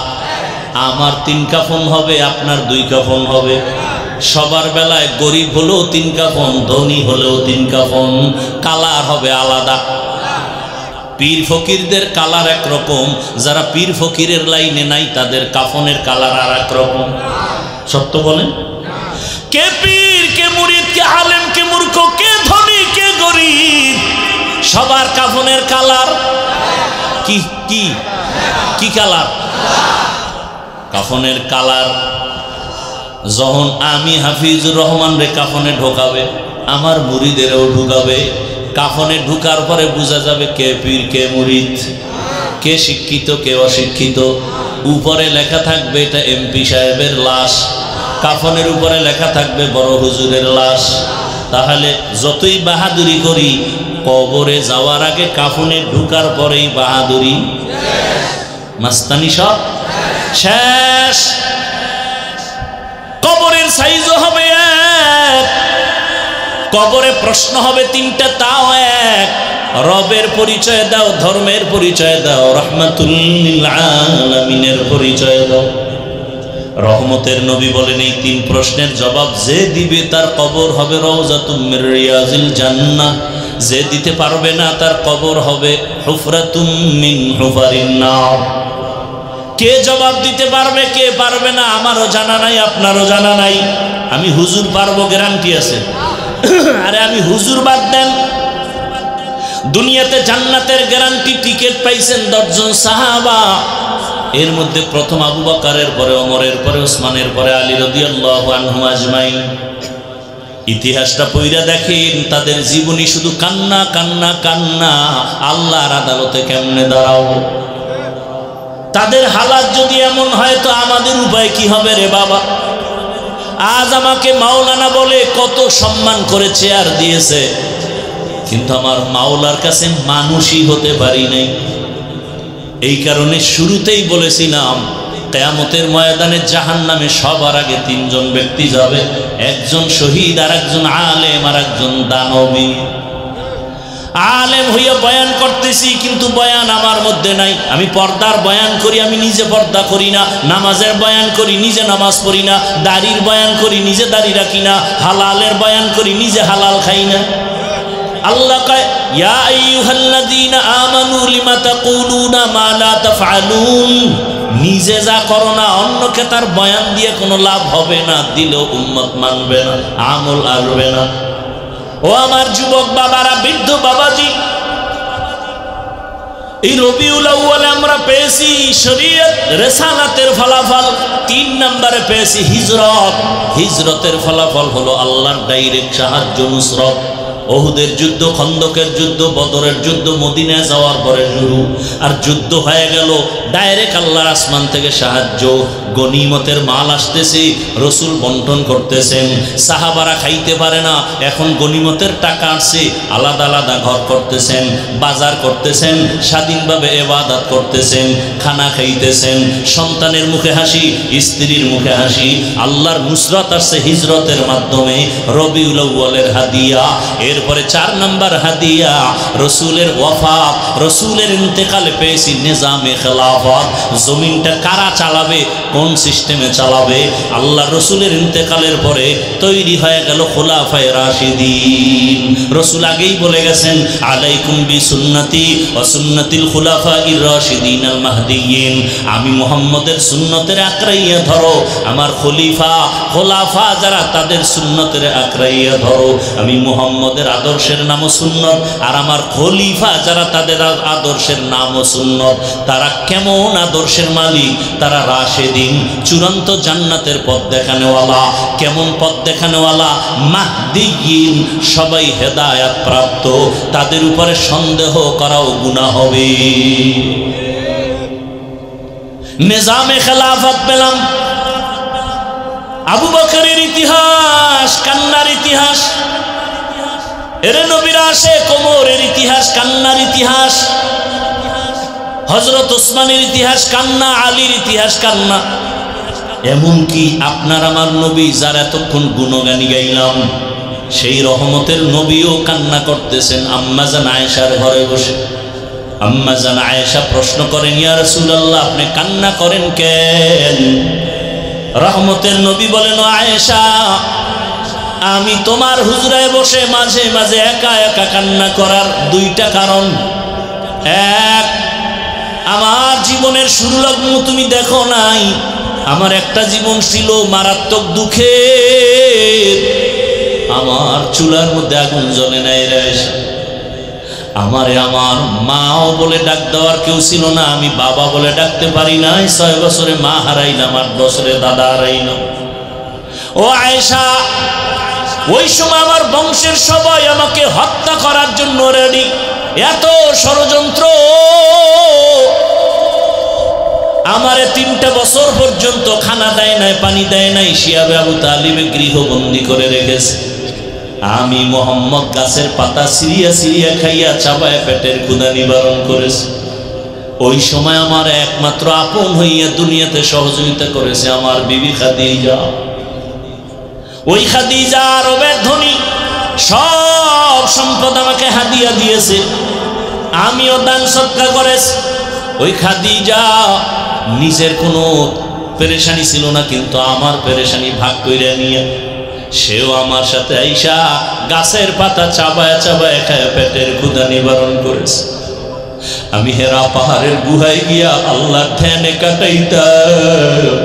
আমার 3 কাফন হবে, আপনার 2 কাফন হবে। সবার বেলায় গরিব হলেও 3 কাফন, ধনী হলেও 3 কাফন, কালার হবে আলাদা। পীর ফকিরদের কালার একরকম, যারা পীর ফকিরের লাইনে নাই তাদের কাফনের কালার আর একরকম। সত্য বলেন? কে পীর, কে মুরিদ, কে আলেম, কে মূর্খ, কে ধনী, কে গরিব, সবার কাফনের কালার কি কি কি কালার? কাফনের কালার। যখন আমি হাফিজুর রহমান রে কাফনে ঢোকাবে, আমার মুরিদেরও ঢুকাবে। কাফনে ঢুকার পরে বোঝা যাবে কে পীর, কে মুরিদ, কে শিক্ষিত, কে অশিক্ষিত। উপরে লেখা থাকবে এটা এমপি সাহেবের লাশ, কাফনের উপরে লেখা থাকবে বড় হুজুরের লাশ। তাহলে যতই বাহাদুরি করি, কবরে যাওয়ার আগে কাফনে ঢুকার পরেই বাহাদুরি, মাস্তানি সব শেষ। কবরের সাইজও হবে এক, কবরে প্রশ্ন হবে 3টা, তাও এক। রবের পরিচয় দাও, ধর্মের পরিচয় দাও, রাহমাতুল লিল আলামিনের পরিচয় দাও। রহমতের নবী বলেন এই 3 প্রশ্নের জবাব যে দিবে তার কবর হবে রওজাতুম মির রিয়াজিল জান্নাহ, যে দিতে পারবে না তার কবর হবে হুফরাতুম মিন হুফারিন নার। কে জবাব দিতে পারবে, কে পারবে না আমারও জানা নাই, আপনারও জানা নাই। আমি হুজুর পারবো, গ্যারান্টি আছে। আরে আমি হুজুর বাদ দেন, দুনিয়াতে জান্নাতের গ্যারান্টি টিকিট পাইছেন 10 জন সাহাবা। এর মধ্যে প্রথম আবু বকরের পরে ওমরের পরে ওসমানের পরে আলী রাদিয়াল্লাহু আনহু আজমাইন। ইতিহাসটা পড়া দেখেন, তাদের জীবনী শুধু কান্না কান্না কান্না। আল্লাহর আদালতে কেমনে দাঁড়াবো? তাদের হালাত যদি এমন হয় তো আমাদের উপায় কি হবে রে বাবা? আজ আমাকে মাওলানা বলে কত সম্মান করেছে আর দিয়েছে, কিন্তু আমার মাওলার কাছে মানুষই হতে পারি নাই। এই কারণে শুরুতেই বলেছিলাম, কিয়ামতের ময়দানে জাহান্নামে সবার আগে 3 জন ব্যক্তি যাবে, একজন শহীদ, আর একজন আলেম, আর একজন দানবী। আলেম হইয়া বয়ান করতেছি, কিন্তু বয়ান আমার মধ্যে নাই। আমি পর্দার বয়ান করি, আমি নিজে পর্দা করি না। নামাজের বয়ান করি, নিজে নামাজ পড়ি না। দাড়ির বয়ান করি, নিজে দাড়ি রাখি না। হালালের বয়ান করি, নিজে হালাল খাই না। আল্লাহ কয়, ইয়া আইয়ুহাল্লাযীনা আমানু লিমা তাকুলুনা মা লা তাফআলুন। নিজে যা করো না, অন্যকে তার বয়ান দিয়ে কোনো লাভ হবে না, দিলেও উম্মত মানবে না, আমল আসবে না। ও আমার যুবক বাবারা, বৃদ্ধ বাবাজি, এই রবিউল আউয়ালে আমরা পেয়েছি শরীয়ত রিসালাতের ফলাফল। 3 নম্বরে পেয়েছি হিজরত। হিজরতের ফলাফল হলো আল্লাহর ডাইরেক্ট সাহায্য, নুসরত। ওহুদের যুদ্ধ, খন্দকের যুদ্ধ, বদরের যুদ্ধ মদিনায় যাওয়ার পরে শুরু। আর যুদ্ধ হয়ে গেল, ডাইরেক্ট আল্লাহর আসমান থেকে সাহায্য। গনিমতের মাল আসতেছে, রসুল বন্টন করতেছেন। সাহাবারা খাইতে পারে না, এখন গনিমতের টাকা আসছে, আলাদা আলাদা ঘর করতেছেন, বাজার করতেছেন, স্বাধীনভাবে ইবাদত করতেছেন, খানা খাইতেছেন। সন্তানের মুখে হাসি, স্ত্রীর মুখে হাসি। আল্লাহর নুসরত আসছে হিজরতের মাধ্যমে, রবিউল আউয়ালের হাদিয়া। এরপরে 4 নম্বর হাদিয়া রসুলের ওয়াফাত, রসুলের ইন্তেকালে পেয়েছি নিজামে খেলাফত। জমিনটা কারা চালাবে, কোন সিস্টেমে চালাবে? আল্লাহ রসুলের ইন্তেকালের পরে তৈরি হয়ে গেল খুলাফায়ে রাশিদিন। রসুল আগেই বলে গেছেন, আলাইকুম বিসুন্নতি ওয়া সুন্নাতিল খুলাফাইর রাশিদিন আল মাহদিয়িন। আমি মুহাম্মদের সুন্নতের আঁকড়াইয়া ধরো, আমার খোলাফা যারা তাদের সুন্নতের আঁকড়াইয়া ধরো। আমি মুহাম্মদের আদর্শের নামও সুন্নত, আর আমার খলিফা যারা তাদের আদর্শের নামও সুন্নত। তারা কেমন আদর্শের মালিক? তারা রাশেদিন, চূড়ান্ত জান্নাতের পথ দেখানেওয়ালা। কেমন পথ দেখানেওয়ালা? মাহদিয়িন, সবাই হেদায়াত প্রাপ্ত। তাদের উপরে সন্দেহ করাও গুনাহ হবে। নিজামে খেলাফত পেলাম। আবু বকরের ইতিহাস কান্নার ইতিহাস, এর নবীর আসে কোমরের ইতিহাস কান্নার ইতিহাস। হযরত ওসমানের ইতিহাস কান্না, আলীর ইতিহাস কান্না। এমনকি আপনার আমার নবী যার এতক্ষণ গুণগানি গাইলাম, সেই রহমতের নবীও কান্না করতেছেন আম্মা জান আয়েশার ঘরে বসে। আম্মা জান আয়েশা প্রশ্ন করেন, ইয়া রাসূলুল্লাহ, আপনি কান্না করেন কেন? রহমতের নবী বলেন, ও আয়েশা, আমি তোমার হুজরায় বসে মাঝে মাঝে একা একা কান্না করার দুইটা কারণ। এক, আমার জীবনের শুরু লগ্ন তুমি দেখো নাই। আমার একটা জীবন ছিল মারাত্মক দুঃখের। আমার চুলার মধ্যে আগুন জ্বলে নাই রে আয়েশা। আমারে আমার মাও বলে ডাক দেওয়ার কেউ ছিল না, আমি বাবা বলে ডাকতে পারি নাই। 6 বছরে মা হারাইলাম, 8 বছরে দাদা হারাইলাম। ও আয়েশা, ওই সময় আমার বংশের সবাই আমাকে হত্যা করার জন্য রেডি। এত ষড়যন্ত্র। আমারে 3টা বছর পর্যন্ত খানা দেয় নাই, পানি দেয় নাই। শিয়াবে আবু তালিবে গৃহবন্দী করে রেখেছে। আমি মোহাম্মদ গাছের পাতা সিরিয়া সিরিয়া খাইয়া চাবায় পেটের ক্ষুধা নিবারণ করেছি। ওই সময় আমার একমাত্র আপন হইয়া দুনিয়াতে সহযোগিতা করেছে আমার বিবি খাদিজা। ওই খাদিজা আরবের ধনী, সব সম্পদ আমাকে হাদিয়া দিয়েছে, আমিও দান সদকা করেছি। ওই খাদিজা নিজের কোনো পেরেশানি ছিল না, কিন্তু আমার পেরেশানি ভাগ করে নিয়ে সেও আমার সাথে আইসা গাছের পাতা চাবায় চাবায় খায় পেটের ক্ষুধা নিবারণ করেছে। আমি হেরা পাহাড়ের গুহায় গিয়া আল্লাহর ধ্যানে কাটাইতাম।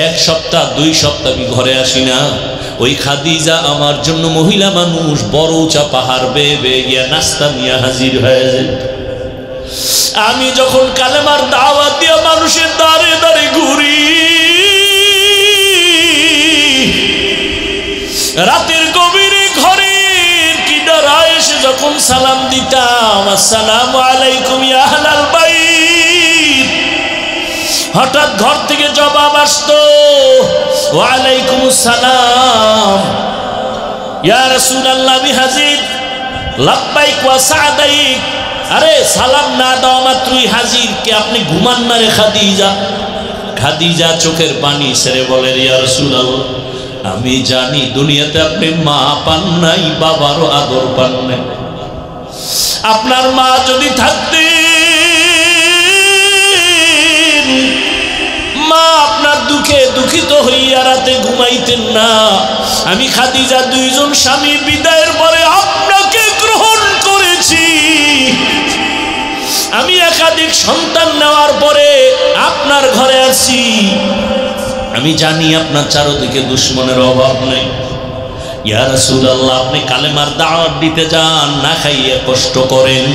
1 সপ্তাহ 2 সপ্তাহ আমি ঘরে আসি না। ওই খাদিজা আমার জন্য মহিলা মানুষ বড় উঁচা পাহাড় বেয়ে বেয়ে গিয়া নাস্তা নিয়ে হাজির হয়ে যায়। আমি যখন কালেমার দাওয়াত দিয়া মানুষের দাঁড়ে দাঁড়ে ঘুরি, রাতের গভীরে ঘরের কিনারায় এসে যখন সালাম দিতাম, আসসালামু আলাইকুম ইয়া আহলাল বাইত, হঠাৎ ঘর থেকে জবাব আসতো, ওয়া আলাইকুমুস সালাম ইয়া রাসূলুল্লাহ আমি হাজির, লাব্বাইক ওয়া সাদাইক। আরে সালাম না দেওয়া মাত্রই হাজির, কে আপনি ঘুমান না রে খাদিজা? খাদিজা চোখের পানি ছেড়ে বলে, ইয়া রাসূলুল্লাহ, আমি জানি দুনিয়াতে আপনি মা পান নাই, বাবারও আদর পান নাই। আপনার মা যদি থাকতেন, মা আপনার দুঃখে দুঃখিত হইয়া রাতে ঘুমাইতেন না। আমি খাদিজা 2 জন স্বামী বিদায়ের পরে আপনাকে গ্রহণ করেছি। আমি একাধিক সন্তান নেওয়ার পরে আপনার ঘরে আসি। আমি জানি আপনার চারদিকে দুশ্মনের অভাব নেই। ইয়া রাসূলুল্লাহ, আপনি কালেমার দাওয়াত দিতে যান, না খাইয়ে কষ্ট করেন,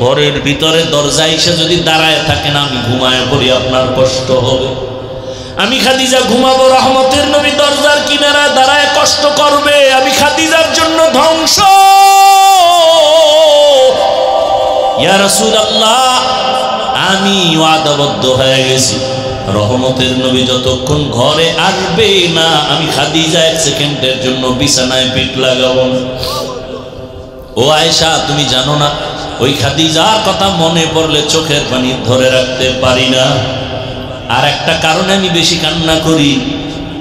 ঘরের ভিতরে দরজায় এসে যদি দাঁড়ায় থাকেন, আমি ঘুমায় পড়ি, আপনার কষ্ট হবে। আমি খাদিজা ঘুমাবো, রহমতের নবী দরজার কিনারায় দাঁড়ায় কষ্ট করবে। আমি খাদিজার জন্য ধ্বংস। ইয়া রাসূলুল্লাহ, আমি ওয়াদাবদ্ধ হয়ে গেছি, রহমতের নবী যতক্ষণ ঘরে আসবে না, আমি খাদিজা 1 সেকেন্ডের জন্য বিছানায় পিঠ লাগাবো না। ও আয়েশা, তুমি জানো না, ওই খাদিজার কথা মনে পড়লে চোখের পানি ধরে রাখতে পারি না। আর একটা কারণে আমি বেশি কান্না করি।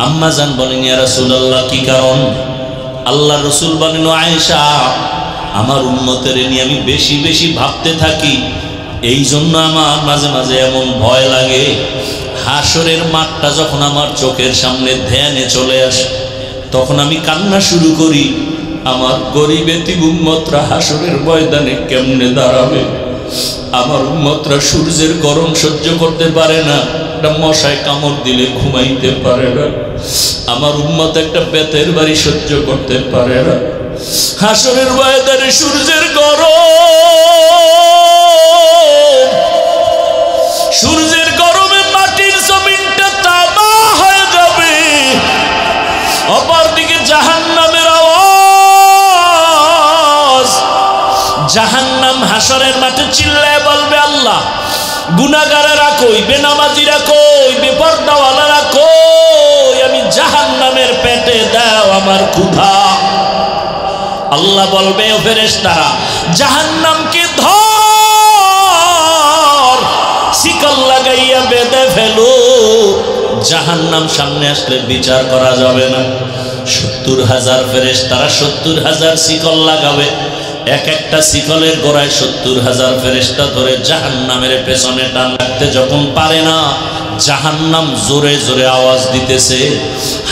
আম্মা জান বলেন, ইয়া রাসূলুল্লাহ, কি কারণ? আল্লাহ রসুল বলেন, আয়েশা, আমার উম্মতের নিয়ে আমি বেশি বেশি ভাবতে থাকি, এই জন্য আমার মাঝে মাঝে এমন ভয় লাগে। হাসরের মাঠটা যখন আমার চোখের সামনে ধ্যানে চলে আসে, তখন আমি কান্না শুরু করি। আমার গরিব এতিম উম্মতরা হাসরের ময়দানে কেমনে দাঁড়াবে? আমার উম্মতরা সূর্যের গরম সহ্য করতে পারে না, একটা মশায় কামড় দিলে ঘুমাইতে পারে না। আমার উম্মত একটা বেতের বাড়ি সহ্য করতে পারে না। হাসরের ময়দানে সূর্যের গরম, সূর্যের গরমে মাটির জমিনটা তামা হয়ে যাবে। অপরদিকে জাহান্নামের আওয়াজ। জাহান্নাম হাসরের মাঠে চিল্লায় বলবে, আল্লাহ, গুনাহগারেরা কই, বেনামাজিরা কই, বেপরদাওয়ালারা কই? আমি জাহান্নামের পেটে দাও আমার ক্ষুধা। আল্লাহ বলবে, ও ফেরেশতারা, জাহান্নামকে ধর, শিকল লাগাইয়া বেঁধে ফেলো। জাহান্নাম সামনে আসলে বিচার করা যাবে না। 70,000 ফেরেশতারা 70,000 শিকল লাগাবে। এক একটা শিকলের গোড়ায় 70,000 ফেরেশতা ধরে জাহান্নামের পেছনে টান রাখতে যখন পারে না, জাহান্নাম জোরে জোরে আওয়াজ দিতেছে,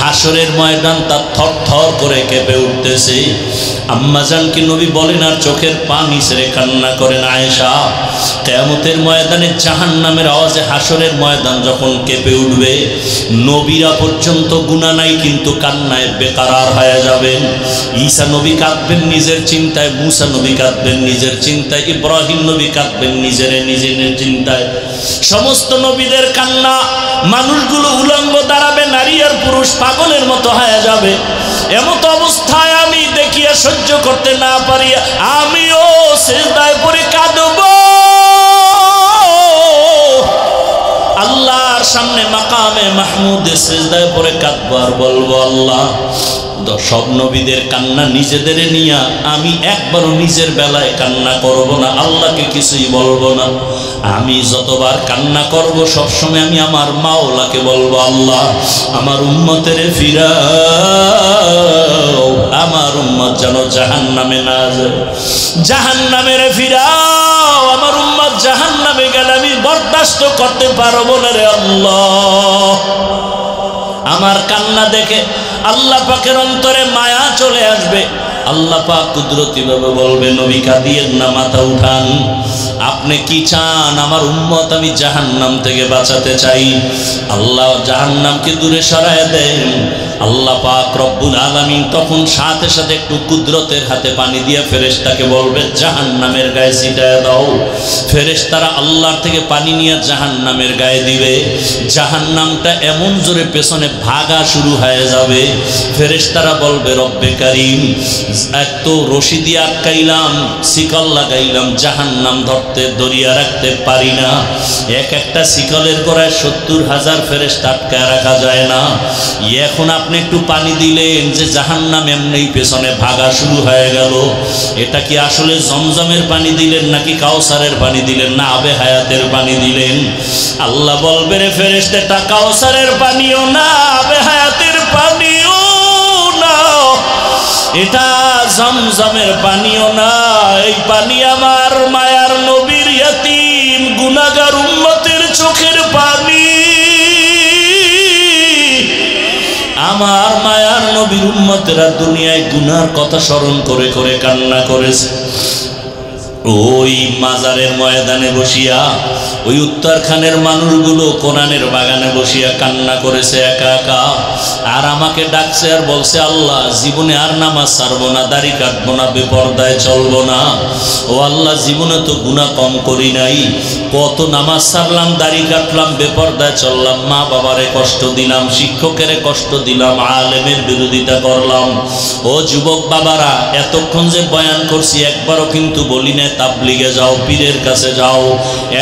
হাসরের ময়দান তার থরথর করে কেঁপে উঠতেছে। আম্মাজানকে নবী বলেন আর চোখের পানি ছেড়ে কান্না করেন, আয়েশা কিয়ামতের ময়দানে জাহান্নামের আওয়াজে হাসরের ময়দান যখন কেঁপে উঠবে, নবীরা পর্যন্ত গুনাহ নাই কিন্তু কান্নায় বেকারার হয়ে যাবেন। ঈসা নবী কাঁদবেন নিজের চিন্তায়, মুসা নবী কাঁদবেন নিজের চিন্তায়, ইব্রাহিম নবী কাঁদবেন নিজের চিন্তায়। সমস্ত নবীদের কান্না, মানুষগুলো উলঙ্গ দাঁড়াবে, নারী আর পুরুষ পাগলের মতো হয়ে যাবে। এমত অবস্থায় আমি দেখিয়া সহ্য করতে না পারিয়া আমিও সিজদায় পড়ে কাঁদব। আল্লাহর সামনে মাকামে মাহমুদে সিজদায় পড়ে কাঁদব আর বলবো, আল্লাহ সব নবীদের কান্না নিজেদের নিয়া আমি একবারও নিজের বেলায় কান্না করব না, আল্লাহকে কিছুই বলবো না। আমি যতবার কান্না করব সবসময় আমি আমার মাওলাকে বলবো, আল্লাহ আমার উম্মতের ফিরাও, আমার উম্মত যেন জাহান্নামে না যায়, জাহান্নামের ফিরাও, আমার উম্মত জাহান্নামে গেলে আমি বরদাস্ত করতে পারবো না রে আল্লাহ। আমার কান্না দেখে আল্লাহ পাকের অন্তরে মায়া চলে আসবে। আল্লাহ পাক কুদরতি ভাবে বলবে, নবী কাঁদিয়েন না, মাথা উঠান, আপনি কি চান? আমার উম্মত আমি জাহান্নাম থেকে বাঁচাতে চাই। আল্লাহ জাহান্নামকে দূরে সরায় দেন। আল্লাহ পাক রব্বুল আলামিন তখন সাথে সাথে একটু কুদরতের হাতে পানি দিয়ে ফেরেশতাকে বলবে, জাহান্নামের গায়ে ছিটায় দাও। ফেরেশতারা আল্লাহর থেকে পানি নিয়ে জাহান্নামের গায়ে দিবে। জাহান্নামটা এমন জোরে পেছনে ভাগা শুরু হয়ে যাবে। ফেরেশতারা বলবে, রব্বে কারীম, এত রশি দিয়ে আটকাইলাম, শিকল লাগাইলাম, জাহান্নাম ধরতে দরিয়া রাখতে পারি না। এক একটা শিকলের গোড়ায় 70,000 ফেরেশতা আটকায় রাখা যায় না। এখন আপনি একটু পানি দিলেন যে জাহান্নাম এমনি পেছনে ভাগা শুরু হয়ে গেল। এটা কি আসলে জমজমের পানি দিলেন নাকি কাউসারের পানি দিলেন না আবে হায়াতের পানি দিলেন? আল্লাহ বলবে, রে ফেরেশতা, এটা কাউসারের পানিও না, আবে হায়াতের পানিও না, এটা জমজমের পানিও না, এই পানি আমার মায়ার নবীর ইয়াতীম গুনাহগার উম্মতের চোখের পানি। আমার মায়ার নবীর উম্মতেরা দুনিয়ায় গুনার কথা স্মরণ করে করে কান্না করেছে। ওই মাজারের ময়দানে বসিয়া, ওই উত্তরখানের মানুষগুলো কোরআনের বাগানে বসিয়া কান্না করেছে একা একা। আর আমাকে ডাকছে আর বলছে, আল্লাহ জীবনে আর নামাজ ছাড়বো না, দাড়ি কাটবো না, বেপরদায় চলবো না। ও আল্লাহ, জীবনে তো গুনাহ কম করি নাই, কত নামাজ ছাড়লাম, দাড়ি কাটলাম, বেপরদায় চললাম, মা বাবারে কষ্ট দিলাম, শিক্ষকেরে কষ্ট দিলাম, আলেমের বিরোধিতা করলাম। ও যুবক বাবারা, এতক্ষণ যে বয়ান করছি একবারও কিন্তু বলি না তাবলিগে যাও, পীরের কাছে যাও,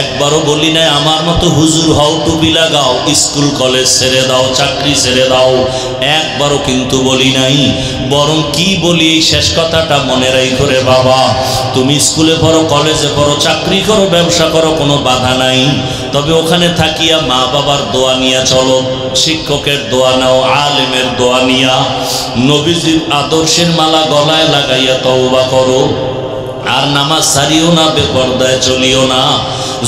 একবারও বলি নাই আমার মতো হুজুর হও, টুপি লাগাও, স্কুল কলেজ ছেড়ে দাও, চাকরি ছেড়ে দাও, একবারও কিন্তু বলি নাই। বরং কি বলি, এই শেষ কথাটা মনে রাখো রে বাবা, তুমি স্কুলে পড়ো, কলেজে পড়ো, চাকরি করো, ব্যবসা করো, কোনো বাধা নাই, তবে ওখানে থাকিয়া মা বাবার দোয়া নিয়ে চলো, শিক্ষকের দোয়া নাও, আলেমের দোয়া নিয়া, নবীজির আদর্শের মালা গলায় লাগাইয়া তওবা করো। আর নামাজ ছাড়িও না, বেপরদায় চলিও না।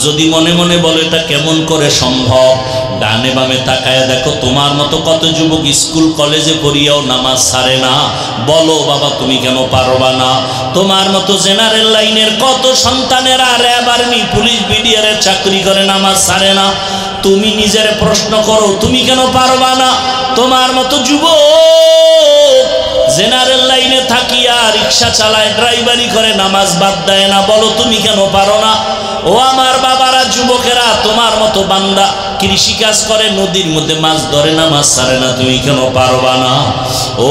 যদি মনে মনে বলে এটা কেমন করে সম্ভব, ডানে বামে তাকায় দেখো তোমার মতো কত যুবক স্কুল কলেজে পড়িয়াও নামাজ ছাড়ে না। বলো বাবা, তুমি কেন পারবা না? তোমার মতো জেনারেল লাইনের কত সন্তানেরা র্যাব, আর্মি, পুলিশ, বিডিআরের চাকরি করে নামাজ ছাড়ে না। তুমি নিজের প্রশ্ন করো, তুমি কেন পারবা না? তোমার মতো যুবক জেনারেল লাইনে থাকিয়া রিক্সা চালায়, ড্রাইভারি করে, নামাজ বাদ দেয় না, বলো তুমি কেন পারো না? ও আমার বাবারা, যুবকেরা, তোমার মতো বান্দা কৃষিকাজ করে, নদীর মধ্যে মাছ ধরে, নামাজ ছাড়ে না, তুমি কেন পারবা না? ও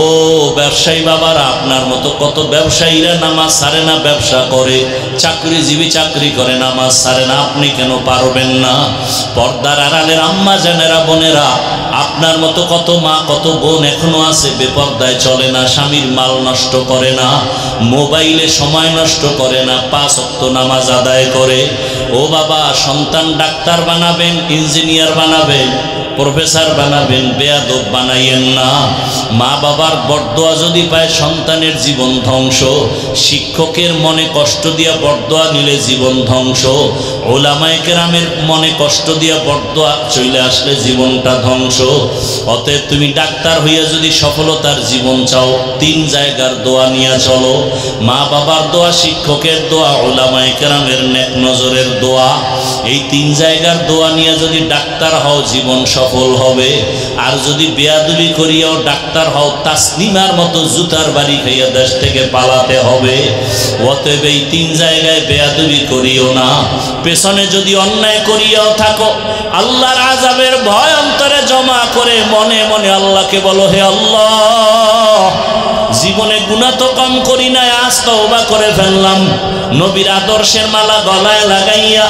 ব্যবসায়ী বাবারা, আপনার মতো কত ব্যবসায়ীরা নামাজ ছাড়ে না, ব্যবসা করে, চাকরিজীবী চাকরি করে, নামাজ ছাড়ে না, আপনি কেন পারবেন না? পর্দার আড়ালের আম্মা জানেরা, বোনেরা, আপনার মতো কত মা কত বোন এখনো আছে বেপর্দায় চলে না, স্বামীর মাল নষ্ট করে না, মোবাইলে সময় নষ্ট করে না, 5 ওয়াক্ত নামাজ আদায় করে। ও বাবা, সন্তান ডাক্তার বানাবেন, ইঞ্জিনিয়ার বানাবেন, প্রফেসর বানাবেন, বেয়াদব বানাইয়েন না। মা বাবার বরদোয়া যদি পায় সন্তানের জীবন ধ্বংস, শিক্ষকের মনে কষ্ট দিয়া বরদোয়া নিলে জীবন ধ্বংস, ওলামায়ে কেরামের মনে কষ্ট দিয়া বরদোয়া চলে আসলে জীবনটা ধ্বংস। অতএব তুমি ডাক্তার হইয়া যদি সফলতার জীবন চাও, 3 জায়গার দোয়া নিয়ে চলো। মা বাবার দোয়া, শিক্ষকের দোয়া, ওলামায়ে কেরামের নেক নজরের দোয়া। এই 3 জায়গার দোয়া নিয়ে যদি ডাক্তার হও, জীবন সফল হবে। আর যদি বেয়াদবি করিয়াও ডাক্তার হও, তাসলিমার মতো জুতার বাড়ি খাইয়া দেশ থেকে পালাতে হবে। অতএব এই 3 জায়গায় বেয়াদবি করিও না। পেছনে যদি অন্যায় করিয়াও থাকো, আল্লাহর আযাবের ভয় অন্তরে জমা করে মনে মনে আল্লাহকে বলো, হে আল্লাহ, জীবনে গুনাহ তো কম করি নাই, আজ তওবা করে ফেললাম। নবীর আদর্শের মালা গলায় লাগাইয়া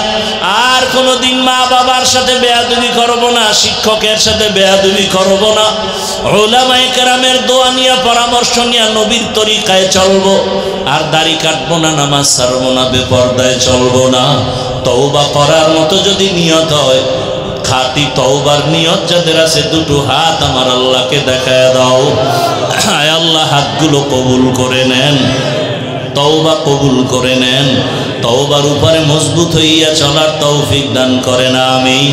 আর কোনোদিন মা বাবার সাথে বেয়াদবি করব না, শিক্ষকের সাথে বেয়াদবি করব না। উলামায়ে কেরামের দোয়া নিয়ে, পরামর্শ নিয়ে নবীর তরিকায় চলবো। আর দাড়ি কাটবো না, নামাজ ছাড়বো না, বেপরদায় চলবো না। তওবা করার মতো যদি নিয়ত হয়, খাঁটি তওবার নিয়ত যাদের আছে, 2টো হাত আমার আল্লাহকে দেখায় দাও। আয় আল্লাহ, হাতগুলো কবুল করে নেন, তওবা কবুল করে নেন, তওবার উপরে মজবুত হইয়া চলার তৌফিক দান করেন, আমিন।